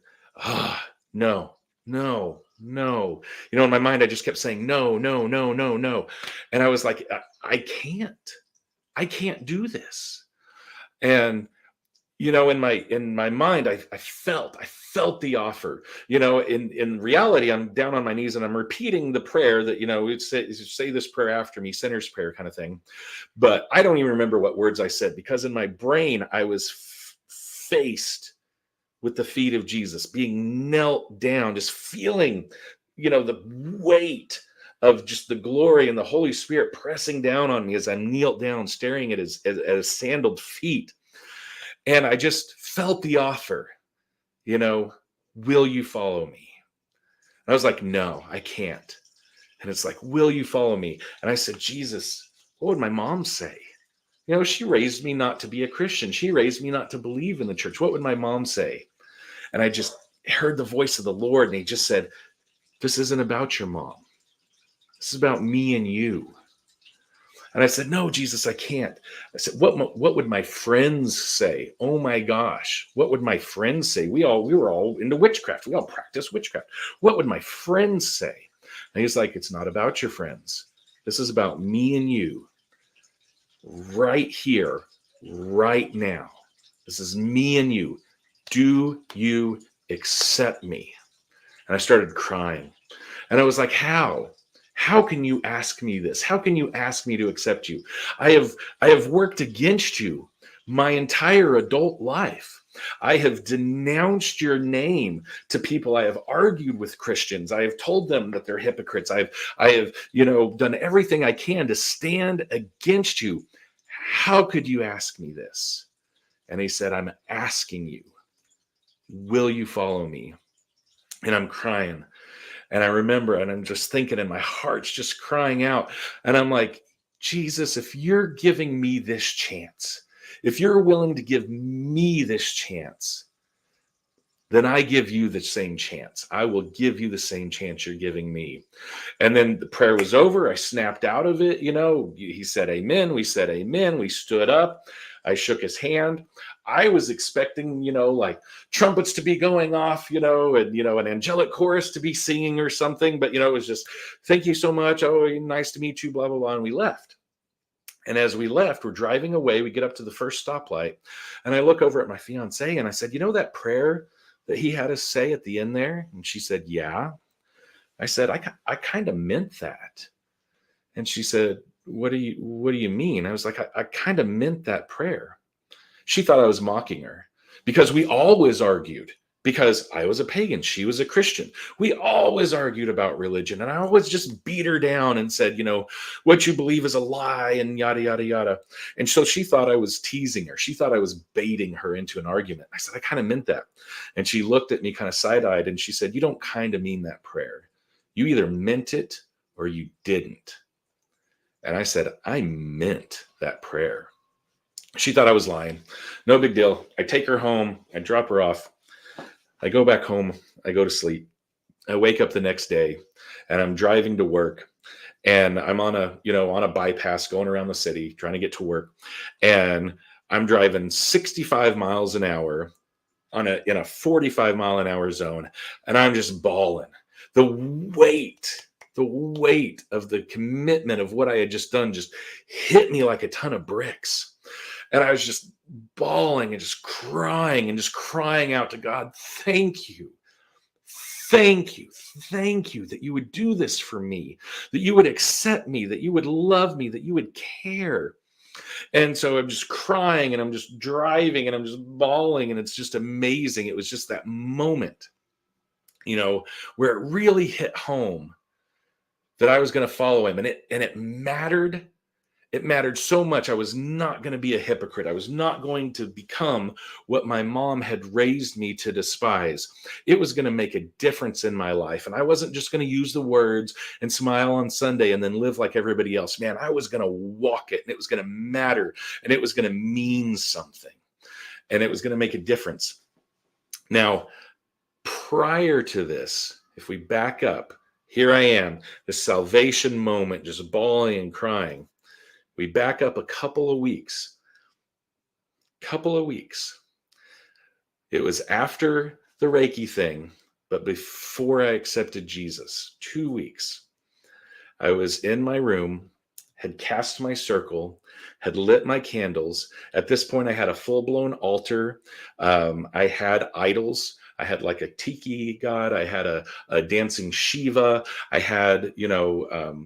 no. In my mind, I just kept saying, no. And I was like, I can't do this. And, in my mind, I felt the offer. In reality, I'm down on my knees and I'm repeating the prayer that, say this prayer after me, sinner's prayer kind of thing. But I don't even remember what words I said, because in my brain, I was faced with the feet of Jesus, being knelt down, just feeling, the weight of just the glory and the Holy Spirit pressing down on me as I knelt down, staring at his sandaled feet. And I just felt the offer, will you follow me? And I was like, no, I can't. And it's like, will you follow me? And I said, Jesus, what would my mom say? She raised me not to be a Christian. She raised me not to believe in the church. What would my mom say? And I just heard the voice of the Lord, and he just said, this isn't about your mom. This is about me and you. And I said, no, Jesus, I can't. I said, what would my friends say? Oh my gosh, what would my friends say? We were all into witchcraft. We all practice witchcraft. What would my friends say? And he's like, it's not about your friends. This is about me and you. Right here, right now. This is me and you. Do you accept me? And I started crying. And I was like, how? How can you ask me this? How can you ask me to accept you? I have worked against you my entire adult life. I have denounced your name to people. I have argued with Christians. I have told them that they're hypocrites. I have done everything I can to stand against you. How could you ask me this? And he said, I'm asking you, will you follow me? And I'm crying. And I remember, and I'm just thinking, and my heart's just crying out. And I'm like, Jesus, if you're giving me this chance, if you're willing to give me this chance, then I give you the same chance. I will give you the same chance you're giving me. And then the prayer was over. I snapped out of it. He said, amen. We said, amen. We stood up. I shook his hand. I was expecting, like trumpets to be going off, and, an angelic chorus to be singing or something. But, it was just, thank you so much. Oh, nice to meet you, blah, blah, blah. And we left. And as we left, we're driving away. We get up to the first stoplight. And I look over at my fiance and I said, that prayer that he had us say at the end there? And she said, yeah. I said, I kind of meant that. And she said, what do you mean? I was like, I kind of meant that prayer. She thought I was mocking her because we always argued, because I was a pagan. She was a Christian. We always argued about religion. And I always just beat her down and said, what you believe is a lie and yada, yada, yada. And so she thought I was teasing her. She thought I was baiting her into an argument. I said, I kind of meant that. And she looked at me kind of side-eyed and she said, you don't kind of mean that prayer. You either meant it or you didn't. And I said, I meant that prayer. She thought I was lying. No big deal. I take her home. I drop her off. I go back home. I go to sleep. I wake up the next day and I'm driving to work and I'm on a bypass going around the city trying to get to work. And I'm driving 65 miles an hour in a 45 mile an hour zone. And I'm just bawling. The weight of the commitment of what I had just done just hit me like a ton of bricks. And I was just bawling and just crying out to God, thank you that you would do this for me, that you would accept me, that you would love me, that you would care. And so I'm just crying and I'm just driving and I'm just bawling and it's just amazing. It was just that moment, where it really hit home that I was going to follow him. And it mattered. It mattered so much. I was not going to be a hypocrite. I was not going to become what my mom had raised me to despise. It was going to make a difference in my life. And I wasn't just going to use the words and smile on Sunday and then live like everybody else. Man, I was going to walk it and it was going to matter and it was going to mean something and it was going to make a difference. Now, prior to this, if we back up, here I am, the salvation moment, just bawling and crying. We back up a couple of weeks. It was after the Reiki thing, but before I accepted Jesus, 2 weeks. I was in my room, had cast my circle, had lit my candles. At this point, I had a full-blown altar. I had idols. I had like a tiki god. I had a dancing Shiva. I had,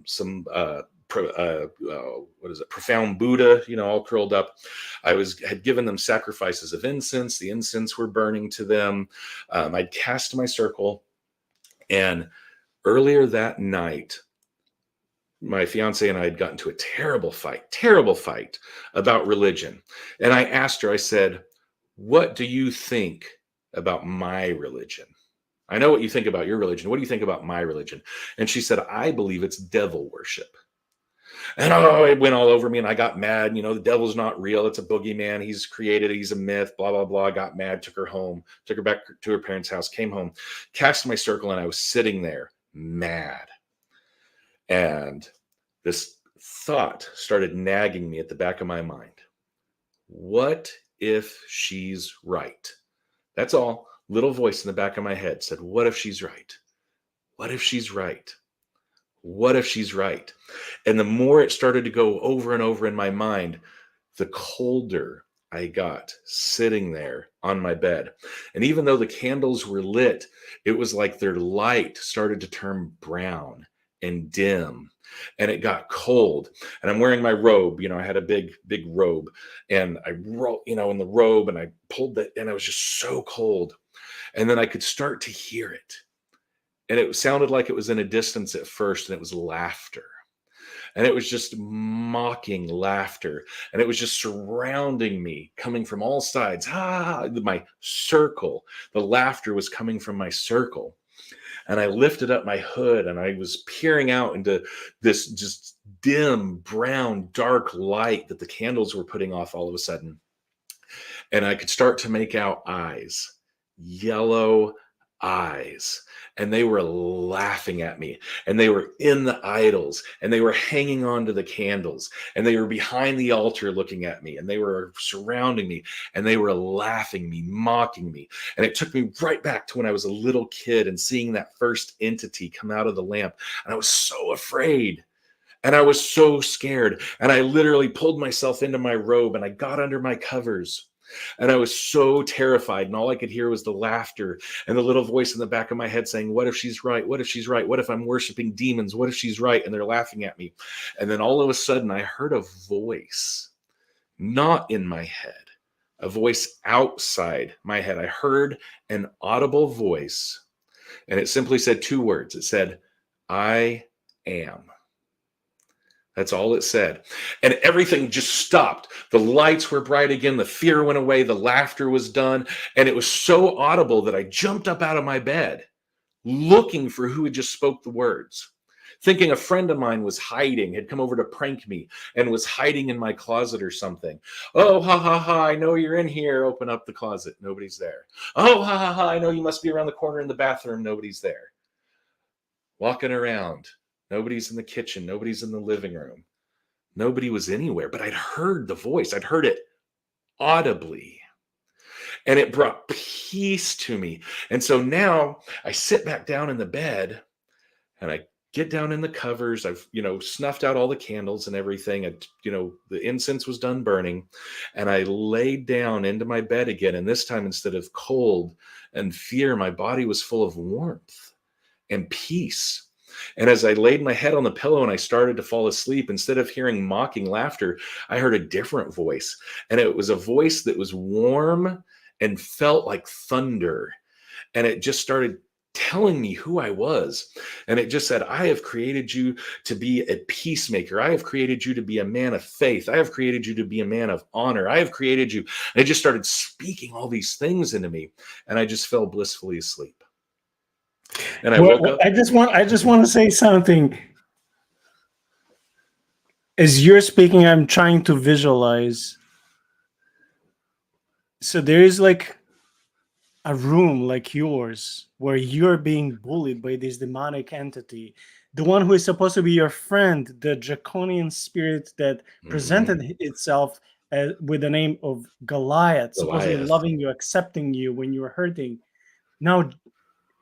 some profound Buddha, all curled up. Had given them sacrifices of incense. The incense were burning to them. I'd cast my circle. And earlier that night, my fiance and I had gotten to a terrible fight about religion. And I asked her, I said, what do you think about my religion? I know what you think about your religion. What do you think about my religion? And she said, I believe it's devil worship. And it went all over me and I got mad. The devil's not real. It's a boogeyman. He's created. He's a myth, blah, blah, blah. I got mad, took her home, took her back to her parents' house, came home, cast my circle, and I was sitting there mad. And this thought started nagging me at the back of my mind. What if she's right? That's all. Little voice in the back of my head said, what if she's right? What if she's right? What if she's right? And the more it started to go over and over in my mind, the colder I got sitting there on my bed. And even though the candles were lit, it was like their light started to turn brown and dim. And it got cold. And I'm wearing my robe. I had a big robe. And I rolled, in the robe, and I pulled that, and it was just so cold. And then I could start to hear it. And it sounded like it was in a distance at first, and it was laughter. And it was just mocking laughter. And it was just surrounding me, coming from all sides. My circle. The laughter was coming from my circle. And I lifted up my hood and I was peering out into this just dim, brown, dark light that the candles were putting off all of a sudden. And I could start to make out eyes, yellow eyes, and they were laughing at me, and they were in the idols, and they were hanging on to the candles, and they were behind the altar looking at me, and they were surrounding me, and they were laughing me, mocking me. And it took me right back to when I was a little kid and seeing that first entity come out of the lamp. And I was so afraid. And I was so scared. And I literally pulled myself into my robe and I got under my covers. And I was so terrified. And all I could hear was the laughter and the little voice in the back of my head saying, what if she's right? What if she's right? What if I'm worshiping demons? What if she's right? And they're laughing at me. And then all of a sudden I heard a voice, not in my head, a voice outside my head. I heard an audible voice, and it simply said two words. It said, I am. That's all it said. And everything just stopped. The lights were bright again. The fear went away. The laughter was done. And it was so audible that I jumped up out of my bed looking for who had just spoke the words, thinking a friend of mine was hiding, had come over to prank me and was hiding in my closet or something. Oh, ha, ha, ha, I know you're in here. Open up the closet. Nobody's there. Oh, ha, ha, ha, I know you must be around the corner in the bathroom. Nobody's there. Walking around. Nobody's in the kitchen. Nobody's in the living room. Nobody was anywhere, but I'd heard the voice. I'd heard it audibly. And it brought peace to me. And so now I sit back down in the bed and I get down in the covers. I've, snuffed out all the candles and everything. And, the incense was done burning. And I laid down into my bed again. And this time, instead of cold and fear, my body was full of warmth and peace. And as I laid my head on the pillow and I started to fall asleep, instead of hearing mocking laughter, I heard a different voice. And it was a voice that was warm and felt like thunder. And it just started telling me who I was. And it just said, I have created you to be a peacemaker. I have created you to be a man of faith. I have created you to be a man of honor. I have created you. And it just started speaking all these things into me. And I just fell blissfully asleep. And I woke up. I just want to say something. As you're speaking, I'm trying to visualize. So there is like a room like yours where you're being bullied by this demonic entity, the one who is supposed to be your friend, the draconian spirit that presented itself with the name of Goliath, supposedly loving you, accepting you when you were hurting. Now,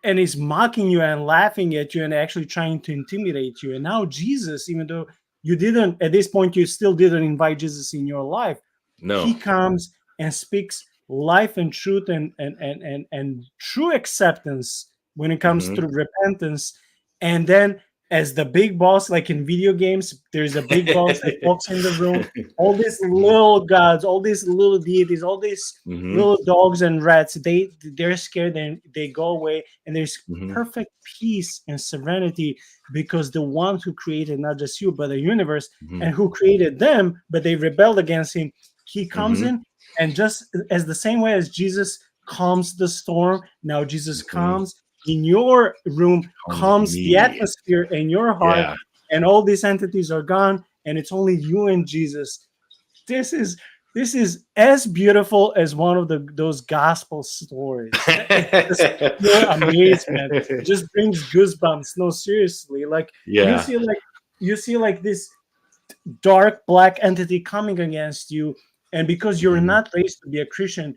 and he's mocking you and laughing at you and actually trying to intimidate you. And now Jesus, even though you didn't, at this point, you still didn't invite Jesus in your life. No. He comes and speaks life and truth and true acceptance when it comes to repentance. And then as the big boss, like in video games, there's a big boss that walks in the room, all these little gods, all these little deities, all these little dogs and rats, they're scared and they go away, and there's perfect peace and serenity because the one who created not just you, but the universe, and who created them, but they rebelled against him, he comes in, and just as the same way as Jesus calms the storm, now Jesus comes in your room, calms the atmosphere in your heart, and all these entities are gone, and it's only you and Jesus. This is as beautiful as one of those gospel stories. It's just pure amazement. It just brings goosebumps. No, seriously, like you see like this dark black entity coming against you, and because you're not raised to be a Christian,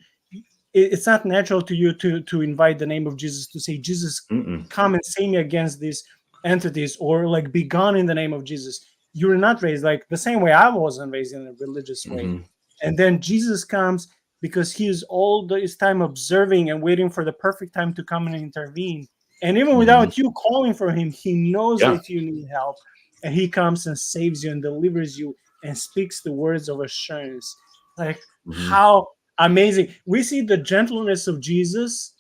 it's not natural to you to invite the name of Jesus, to say, Jesus, come and save me against these entities, or like be gone in the name of Jesus. You're not raised like the same way I wasn't raised in a religious way. And then Jesus comes because he's all this time observing and waiting for the perfect time to come and intervene. And even without you calling for him, he knows that you need help. And he comes and saves you and delivers you and speaks the words of assurance. Like how amazing. We see the gentleness of Jesus.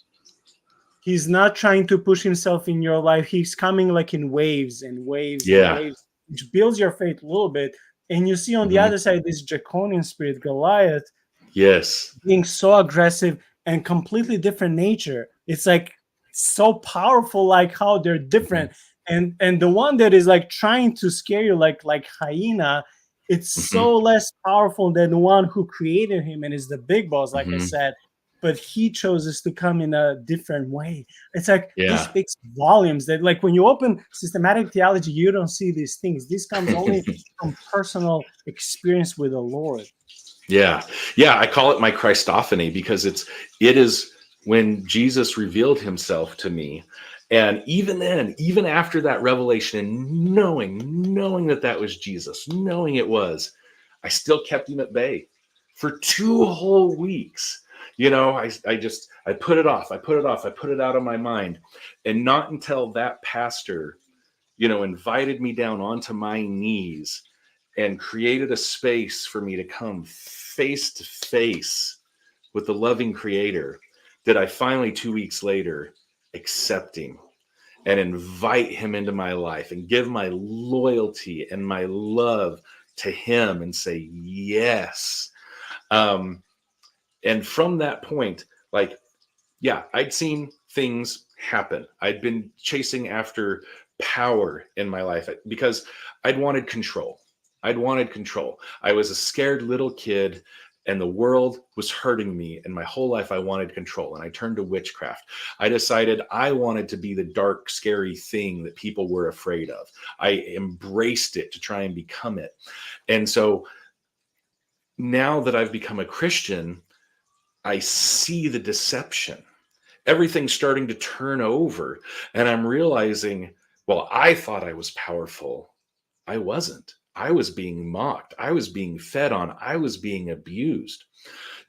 He's not trying to push himself in your life. He's coming like in waves and waves and waves, which builds your faith a little bit. And you see on the other side, this draconian spirit, Goliath, being so aggressive and completely different nature. It's like so powerful, like how they're different. And the one that is like trying to scare you like hyena, it's so less powerful than the one who created him and is the big boss, like I said. but he chose to come in a different way. It's like this Yeah. speaks volumes that, like, when you open systematic theology, you don't see these things. This comes only from personal experience with the Lord. Yeah. Yeah. I call it my Christophany because it is when Jesus revealed himself to me. And even then, even after that revelation and knowing that was Jesus, knowing it was, I still kept him at bay for 2 whole weeks. I put it off. I put it out of my mind. And not until that pastor, invited me down onto my knees and created a space for me to come face to face with the loving creator did I finally 2 weeks later accept him and invite him into my life and give my loyalty and my love to him and say yes. And from that point, like, yeah, I'd seen things happen. I'd been chasing after power in my life because I'd wanted control. I was a scared little kid and the world was hurting me. And my whole life I wanted control. And I turned to witchcraft. I decided I wanted to be the dark, scary thing that people were afraid of. I embraced it to try and become it. And so now that I've become a Christian, I see the deception. Everything's starting to turn over. And I'm realizing, well, I thought I was powerful. I wasn't. I was being mocked. I was being fed on. I was being abused.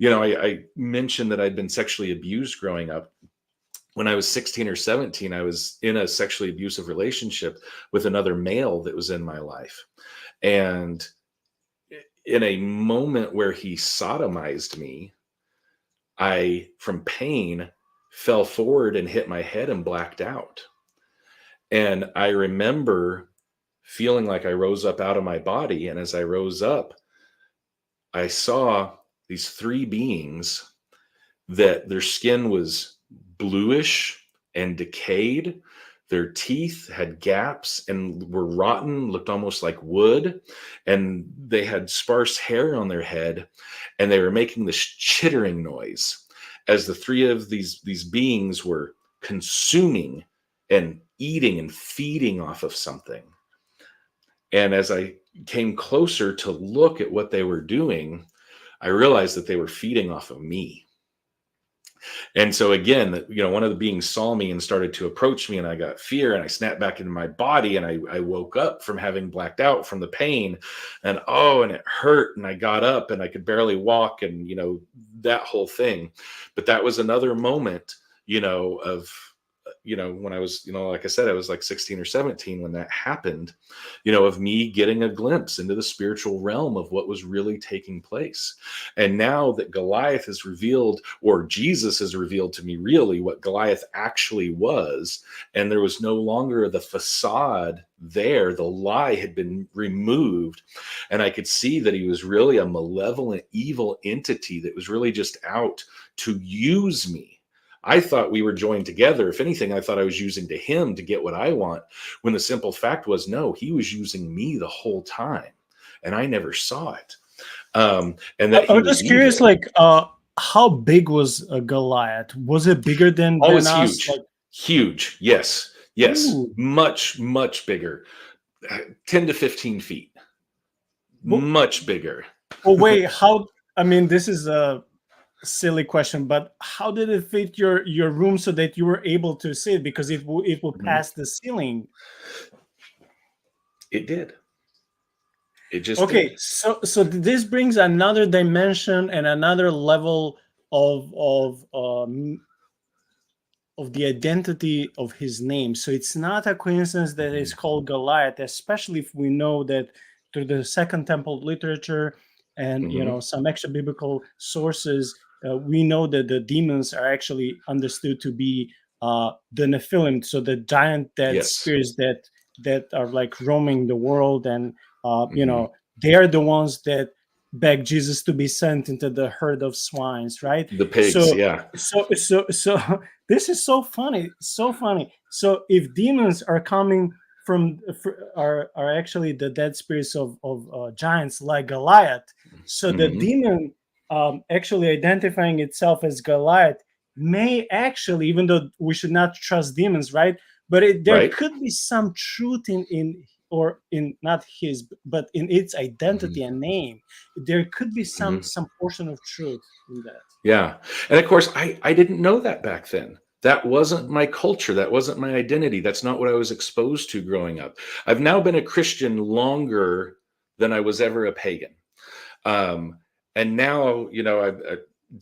I mentioned that I'd been sexually abused growing up. When I was 16 or 17, I was in a sexually abusive relationship with another male that was in my life. And in a moment where he sodomized me, I, from pain, fell forward and hit my head and blacked out. And I remember feeling like I rose up out of my body. And as I rose up, I saw these 3 beings that their skin was bluish and decayed. Their teeth had gaps and were rotten, looked almost like wood. And they had sparse hair on their head. And they were making this chittering noise as the 3 of these beings were consuming and eating and feeding off of something. And as I came closer to look at what they were doing, I realized that they were feeding off of me. And so again, one of the beings saw me and started to approach me, and I got fear and I snapped back into my body, and I woke up from having blacked out from the pain, and it hurt, and I got up and I could barely walk, and that whole thing. But that was another moment, of when I was, like I said, I was like 16 or 17 when that happened, of me getting a glimpse into the spiritual realm of what was really taking place. And now that Goliath is revealed, or Jesus has revealed to me really what Goliath actually was, and there was no longer the facade there, the lie had been removed, and I could see that he was really a malevolent, evil entity that was really just out to use me. I thought we were joined together. If anything, I thought I was using to him to get what I want, when the simple fact was, no, he was using me the whole time, and I never saw it. And that I'm just curious, evil. like, how big was Goliath? Was it bigger than It's us? huge. Like, Huge. Yes. ooh. Much, much bigger. 10 to 15 feet. Much bigger. Oh, wait, how? I mean, this is a silly question, but how did it fit your room so that you were able to see it? Because it will pass the ceiling. It did. It just Okay, did. so this brings another dimension and another level of the identity of his name. So it's not a coincidence that it's called Goliath, especially if we know that through the Second Temple literature and some extra biblical sources, we know that the demons are actually understood to be the Nephilim, so the giant dead spirits that are like roaming the world, and they are the ones that beg Jesus to be sent into the herd of swines, right? The pigs, So this is so funny, so funny. So if demons are coming from are actually the dead spirits of giants like Goliath, so the demon actually identifying itself as Goliath may actually, even though we should not trust demons, right? But there Right. could be some truth in or in not his, but in its identity and name. There could be Mhm. some portion of truth in that. Yeah. And of course, I didn't know that back then. That wasn't my culture. That wasn't my identity. That's not what I was exposed to growing up. I've now been a Christian longer than I was ever a pagan. Um, and now,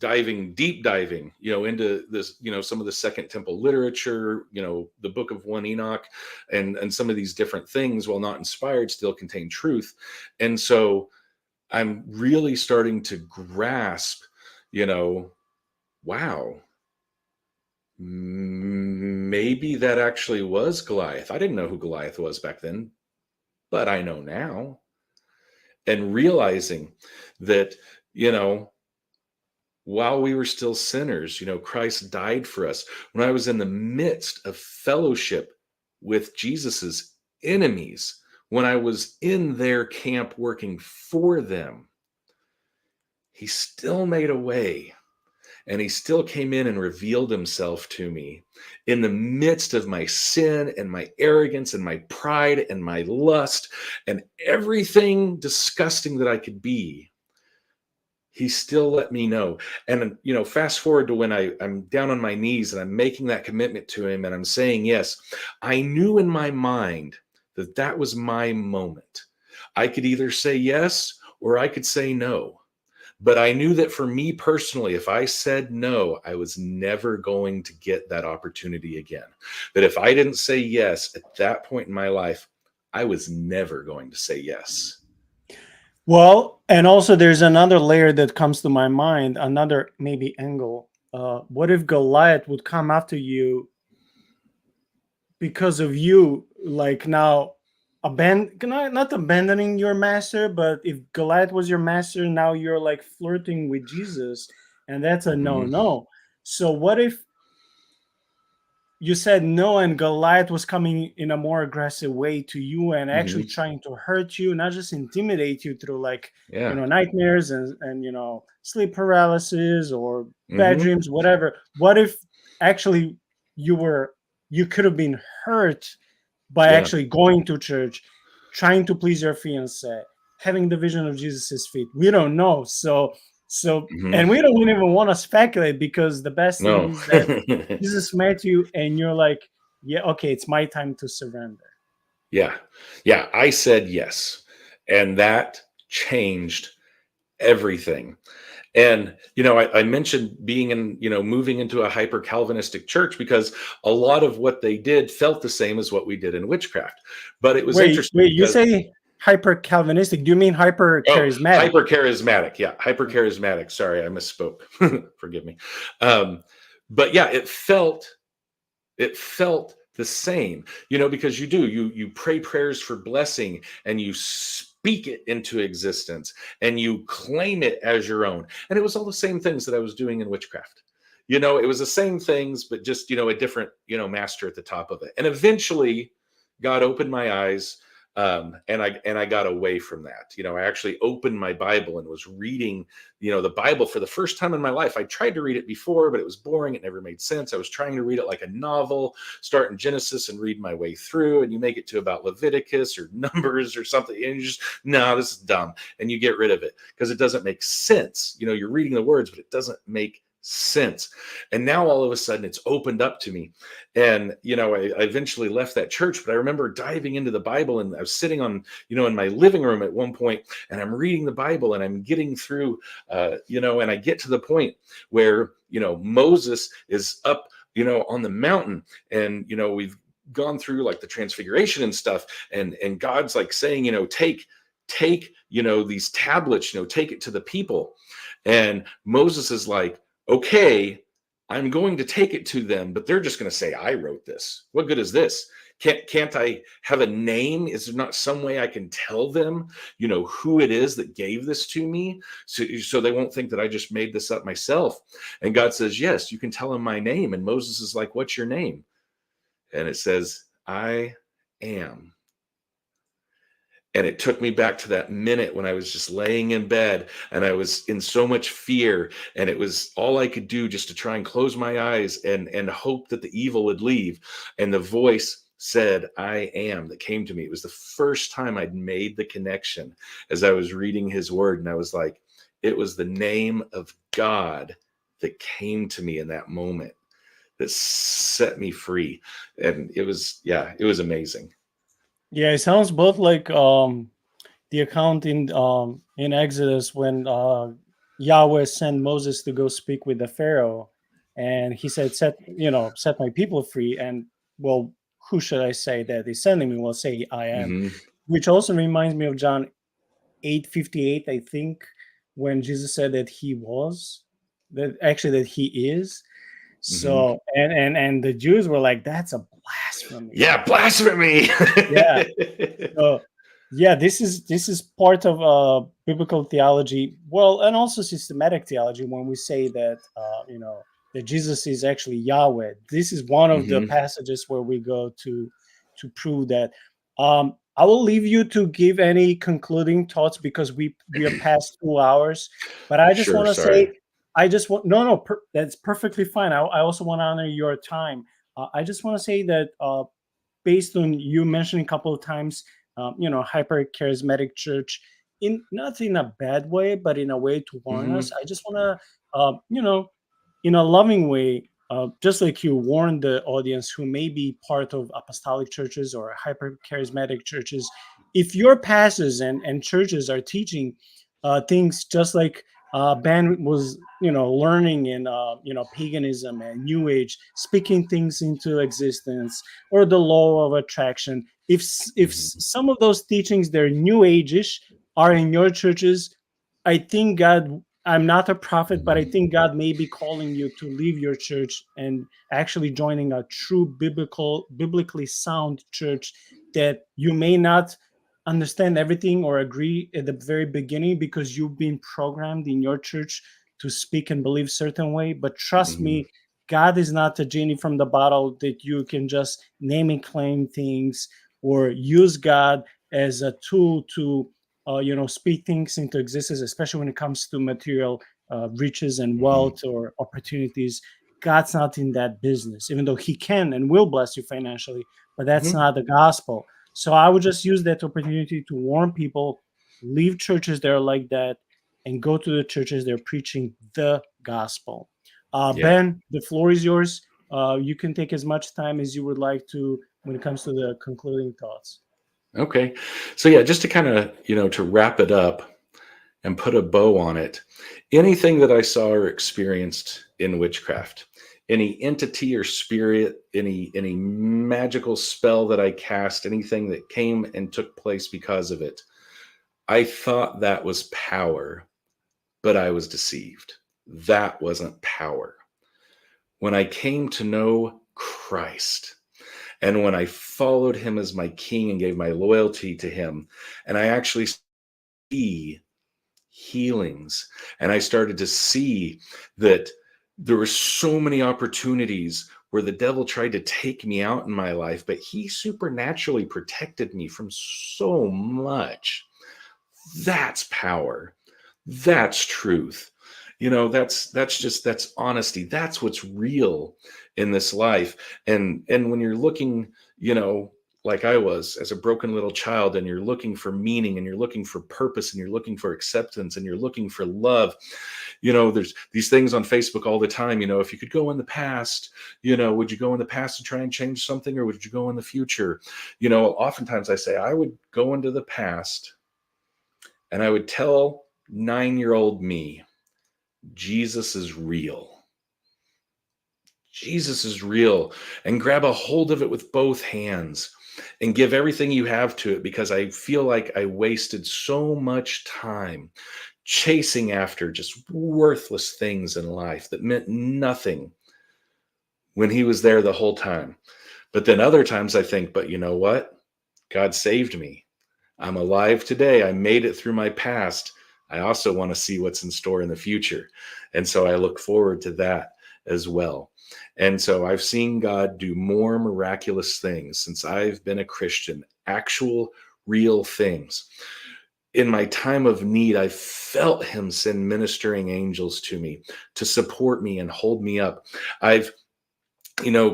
I'm deep diving, into this, some of the Second Temple literature, the Book of One Enoch, and some of these different things, while not inspired, still contain truth. And so I'm really starting to grasp, wow, maybe that actually was Goliath. I didn't know who Goliath was back then, but I know now. And realizing that, while we were still sinners, Christ died for us. When I was in the midst of fellowship with Jesus's enemies, when I was in their camp working for them, he still made a way. And he still came in and revealed himself to me in the midst of my sin and my arrogance and my pride and my lust and everything disgusting that I could be. He still let me know. And, fast forward to when I'm down on my knees and I'm making that commitment to him and I'm saying yes. I knew in my mind that that was my moment. I could either say yes or I could say no. But I knew that for me personally, if I said no, I was never going to get that opportunity again. That if I didn't say yes at that point in my life, I was never going to say yes. Well, and also there's another layer that comes to my mind, another maybe angle. What if Goliath would come after you because of you, like now not abandoning your master, but if Goliath was your master, now you're like flirting with Jesus, and that's a Mhm. no. So what if you said no and Goliath was coming in a more aggressive way to you and actually Mhm. trying to hurt you, not just intimidate you through like, Yeah. nightmares and sleep paralysis or bad Mhm. dreams, whatever. What if actually you could have been hurt by Yeah. actually going to church, trying to please your fiance, having the vision of Jesus's feet? We don't know. So Mhm. and we don't even want to speculate, because the best thing No. is that Jesus met you and you're like, yeah, okay, it's my time to surrender. Yeah. Yeah. I said yes. And that changed everything. And, I mentioned being in, moving into a hyper Calvinistic church because a lot of what they did felt the same as what we did in witchcraft. But it was interesting Wait, you because, say hyper Calvinistic. Do you mean hyper oh, charismatic? hyper charismatic. Yeah. Hyper charismatic. Sorry, I misspoke. Forgive me. Um, but yeah, it felt the same, because you pray prayers for blessing and you speak it into existence and you claim it as your own. And it was all the same things that I was doing in witchcraft. It was the same things, but just, a different, master at the top of it. And eventually God opened my eyes. And I got away from that. I actually opened my Bible and was reading, the Bible for the first time in my life. I tried to read it before, but it was boring. It never made sense. I was trying to read it like a novel, start in Genesis and read my way through. And you make it to about Leviticus or Numbers or something. And you just, no, this is dumb. And you get rid of it because it doesn't make sense. You're reading the words, but it doesn't make sense. And now all of a sudden it's opened up to me. And, I eventually left that church, but I remember diving into the Bible and I was sitting on, in my living room at one point and I'm reading the Bible and I'm getting through, and I get to the point where, Moses is up, on the mountain and, we've gone through like the transfiguration and stuff. And God's like saying, take, these tablets, take it to the people. And Moses is like, okay, I'm going to take it to them, but they're just going to say, I wrote this. What good is this? Can't I have a name? Is there not some way I can tell them, who it is that gave this to me? So they won't think that I just made this up myself. And God says, yes, you can tell them my name. And Moses is like, what's your name? And it says, I am. And it took me back to that minute when I was just laying in bed and I was in so much fear, and it was all I could do just to try and close my eyes and hope that the evil would leave. And the voice said, "I am," that came to me. It was the first time I'd made the connection as I was reading his word. And I was like, it was the name of God that came to me in that moment that set me free. And it was, yeah, it was amazing. Yeah, it sounds both like the account in Exodus when Yahweh sent Moses to go speak with the Pharaoh, and he said, set my people free." And well, who should I say that is sending me? Well, say I am, Hmm. which also reminds me of John 8:58, I think, when Jesus said that he was, that actually that he is. Hmm. So and the Jews were like, "That's a blasphemy." Yeah, blasphemy. Yeah. So yeah, this is part of biblical theology, well, and also systematic theology. When we say that that Jesus is actually Yahweh, this is one of the Hmm. passages where we go to prove that. I will leave you to give any concluding thoughts because we are past 2 hours. But I just Sure, want to sorry. say, I just want no, that's perfectly fine. I also want to honor your time. I just want to say that based on you mentioning a couple of times, hyper charismatic church, in not in a bad way, but in a way to warn Hmm. us. I just want to, in a loving way, just like you warn the audience who may be part of apostolic churches or hyper charismatic churches, if your pastors and churches are teaching things just like Ben was, learning in, paganism and New Age, speaking things into existence, or the law of attraction. If Hmm. some of those teachings, they're New Age-ish, are in your churches, I think God. I'm not a prophet, but I think God may be calling you to leave your church and actually joining a true biblically sound church that you may not understand everything or agree at the very beginning because you've been programmed in your church to speak and believe certain way. But trust Hmm. me, God is not a genie from the bottle that you can just name and claim things or use God as a tool to speak things into existence, especially when it comes to material riches and Hmm. wealth or opportunities. God's not in that business, even though he can and will bless you financially, but that's Hmm. not the gospel. So I would just use that opportunity to warn people, leave churches that are like that and go to the churches that are preaching the gospel. Yeah. Ben, the floor is yours. You can take as much time as you would like to when it comes to the concluding thoughts. Okay. So yeah, just to kind of, to wrap it up and put a bow on it, anything that I saw or experienced in witchcraft, any entity or spirit, any magical spell that I cast, anything that came and took place because of it, I thought that was power, but I was deceived. That wasn't power. When I came to know Christ, and when I followed him as my king and gave my loyalty to him, and I actually see healings, and I started to see that there were so many opportunities where the devil tried to take me out in my life, but he supernaturally protected me from so much. That's power. That's truth. That's honesty. That's what's real in this life. And when you're looking, like I was as a broken little child, and you're looking for meaning, and you're looking for purpose, and you're looking for acceptance, and you're looking for love, there's these things on Facebook all the time. If you could go in the past, would you go in the past and try and change something, or would you go in the future? Oftentimes I say I would go into the past, and I would tell 9-year-old me, Jesus is real. Jesus is real. And grab a hold of it with both hands and give everything you have to it, because I feel like I wasted so much time chasing after just worthless things in life that meant nothing when he was there the whole time. But then other times I think, but you know what? God saved me. I'm alive today. I made it through my past. I also want to see what's in store in the future. And so I look forward to that as well. And so I've seen God do more miraculous things since I've been a Christian, actual real things. In my time of need, I felt him send ministering angels to me to support me and hold me up. I've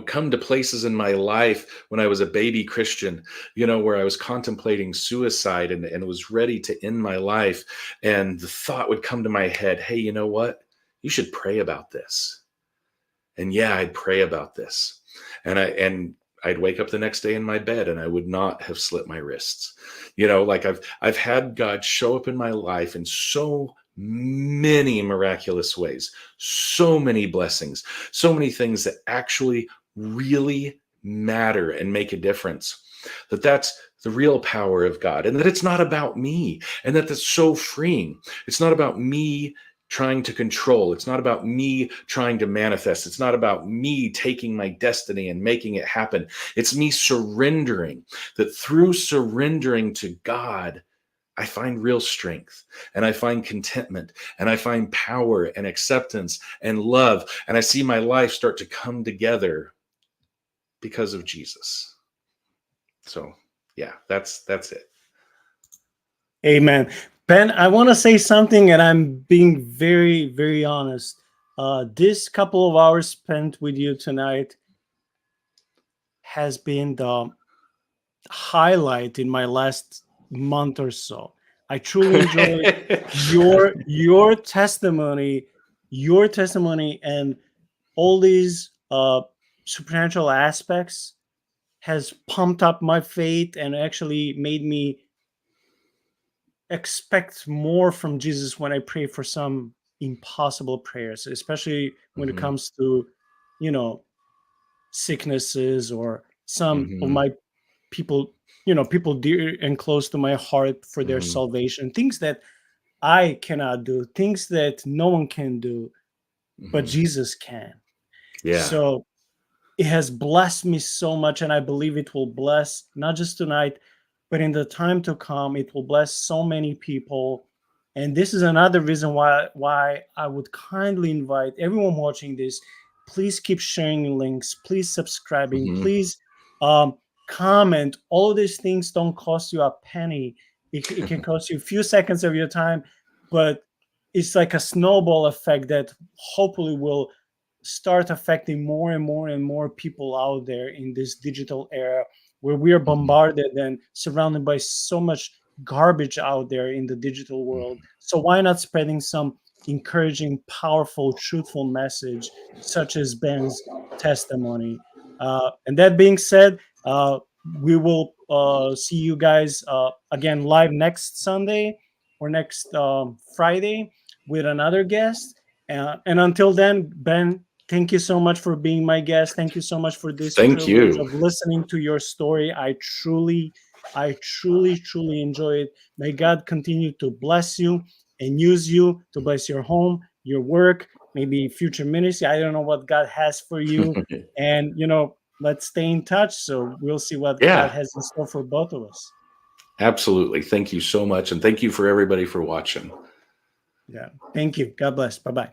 come to places in my life when I was a baby Christian, where I was contemplating suicide and was ready to end my life. And the thought would come to my head, hey, you know what? You should pray about this. And yeah, I'd pray about this. And I'd wake up the next day in my bed and I would not have slit my wrists. Like I've had God show up in my life in so many miraculous ways, so many blessings, so many things that actually really matter and make a difference. That's the real power of God, and that it's not about me, and that's so freeing. It's not about me trying to control. It's not about me trying to manifest. It's not about me taking my destiny and making it happen. It's me surrendering, that through surrendering to God, I find real strength, and I find contentment, and I find power and acceptance and love. And I see my life start to come together because of Jesus. So yeah, that's it. Amen. Ben, I want to say something, and I'm being very, very honest. This couple of hours spent with you tonight has been the highlight in my last month or so. I truly enjoyed your testimony, and all these supernatural aspects has pumped up my faith and actually made me expect more from Jesus when I pray for some impossible prayers, especially when it comes to, sicknesses or some of my people, people dear and close to my heart for their salvation, things that I cannot do, things that no one can do, but Jesus can. Yeah. So it has blessed me so much, and I believe it will bless not just tonight, but in the time to come. It will bless so many people. And this is another reason why I would kindly invite everyone watching this, please keep sharing links, please subscribing, please comment. All of these things don't cost you a penny. It can cost you a few seconds of your time, but it's like a snowball effect that hopefully will start affecting more and more and more people out there in this digital era where we are bombarded and surrounded by so much garbage out there in the digital world. So why not spreading some encouraging, powerful, truthful message such as Ben's testimony? And that being said, we will see you guys again live next Sunday or next Friday with another guest. And until then, Ben, thank you so much for being my guest. Thank you so much for this Thank privilege you. of listening to your story. I truly, truly enjoy it. May God continue to bless you and use you to bless your home, your work, maybe future ministry. I don't know what God has for you. And, let's stay in touch. So we'll see what God Yeah, has in store for both of us. absolutely. Thank you so much. And thank you for everybody for watching. Yeah. Thank you. God bless. Bye-bye.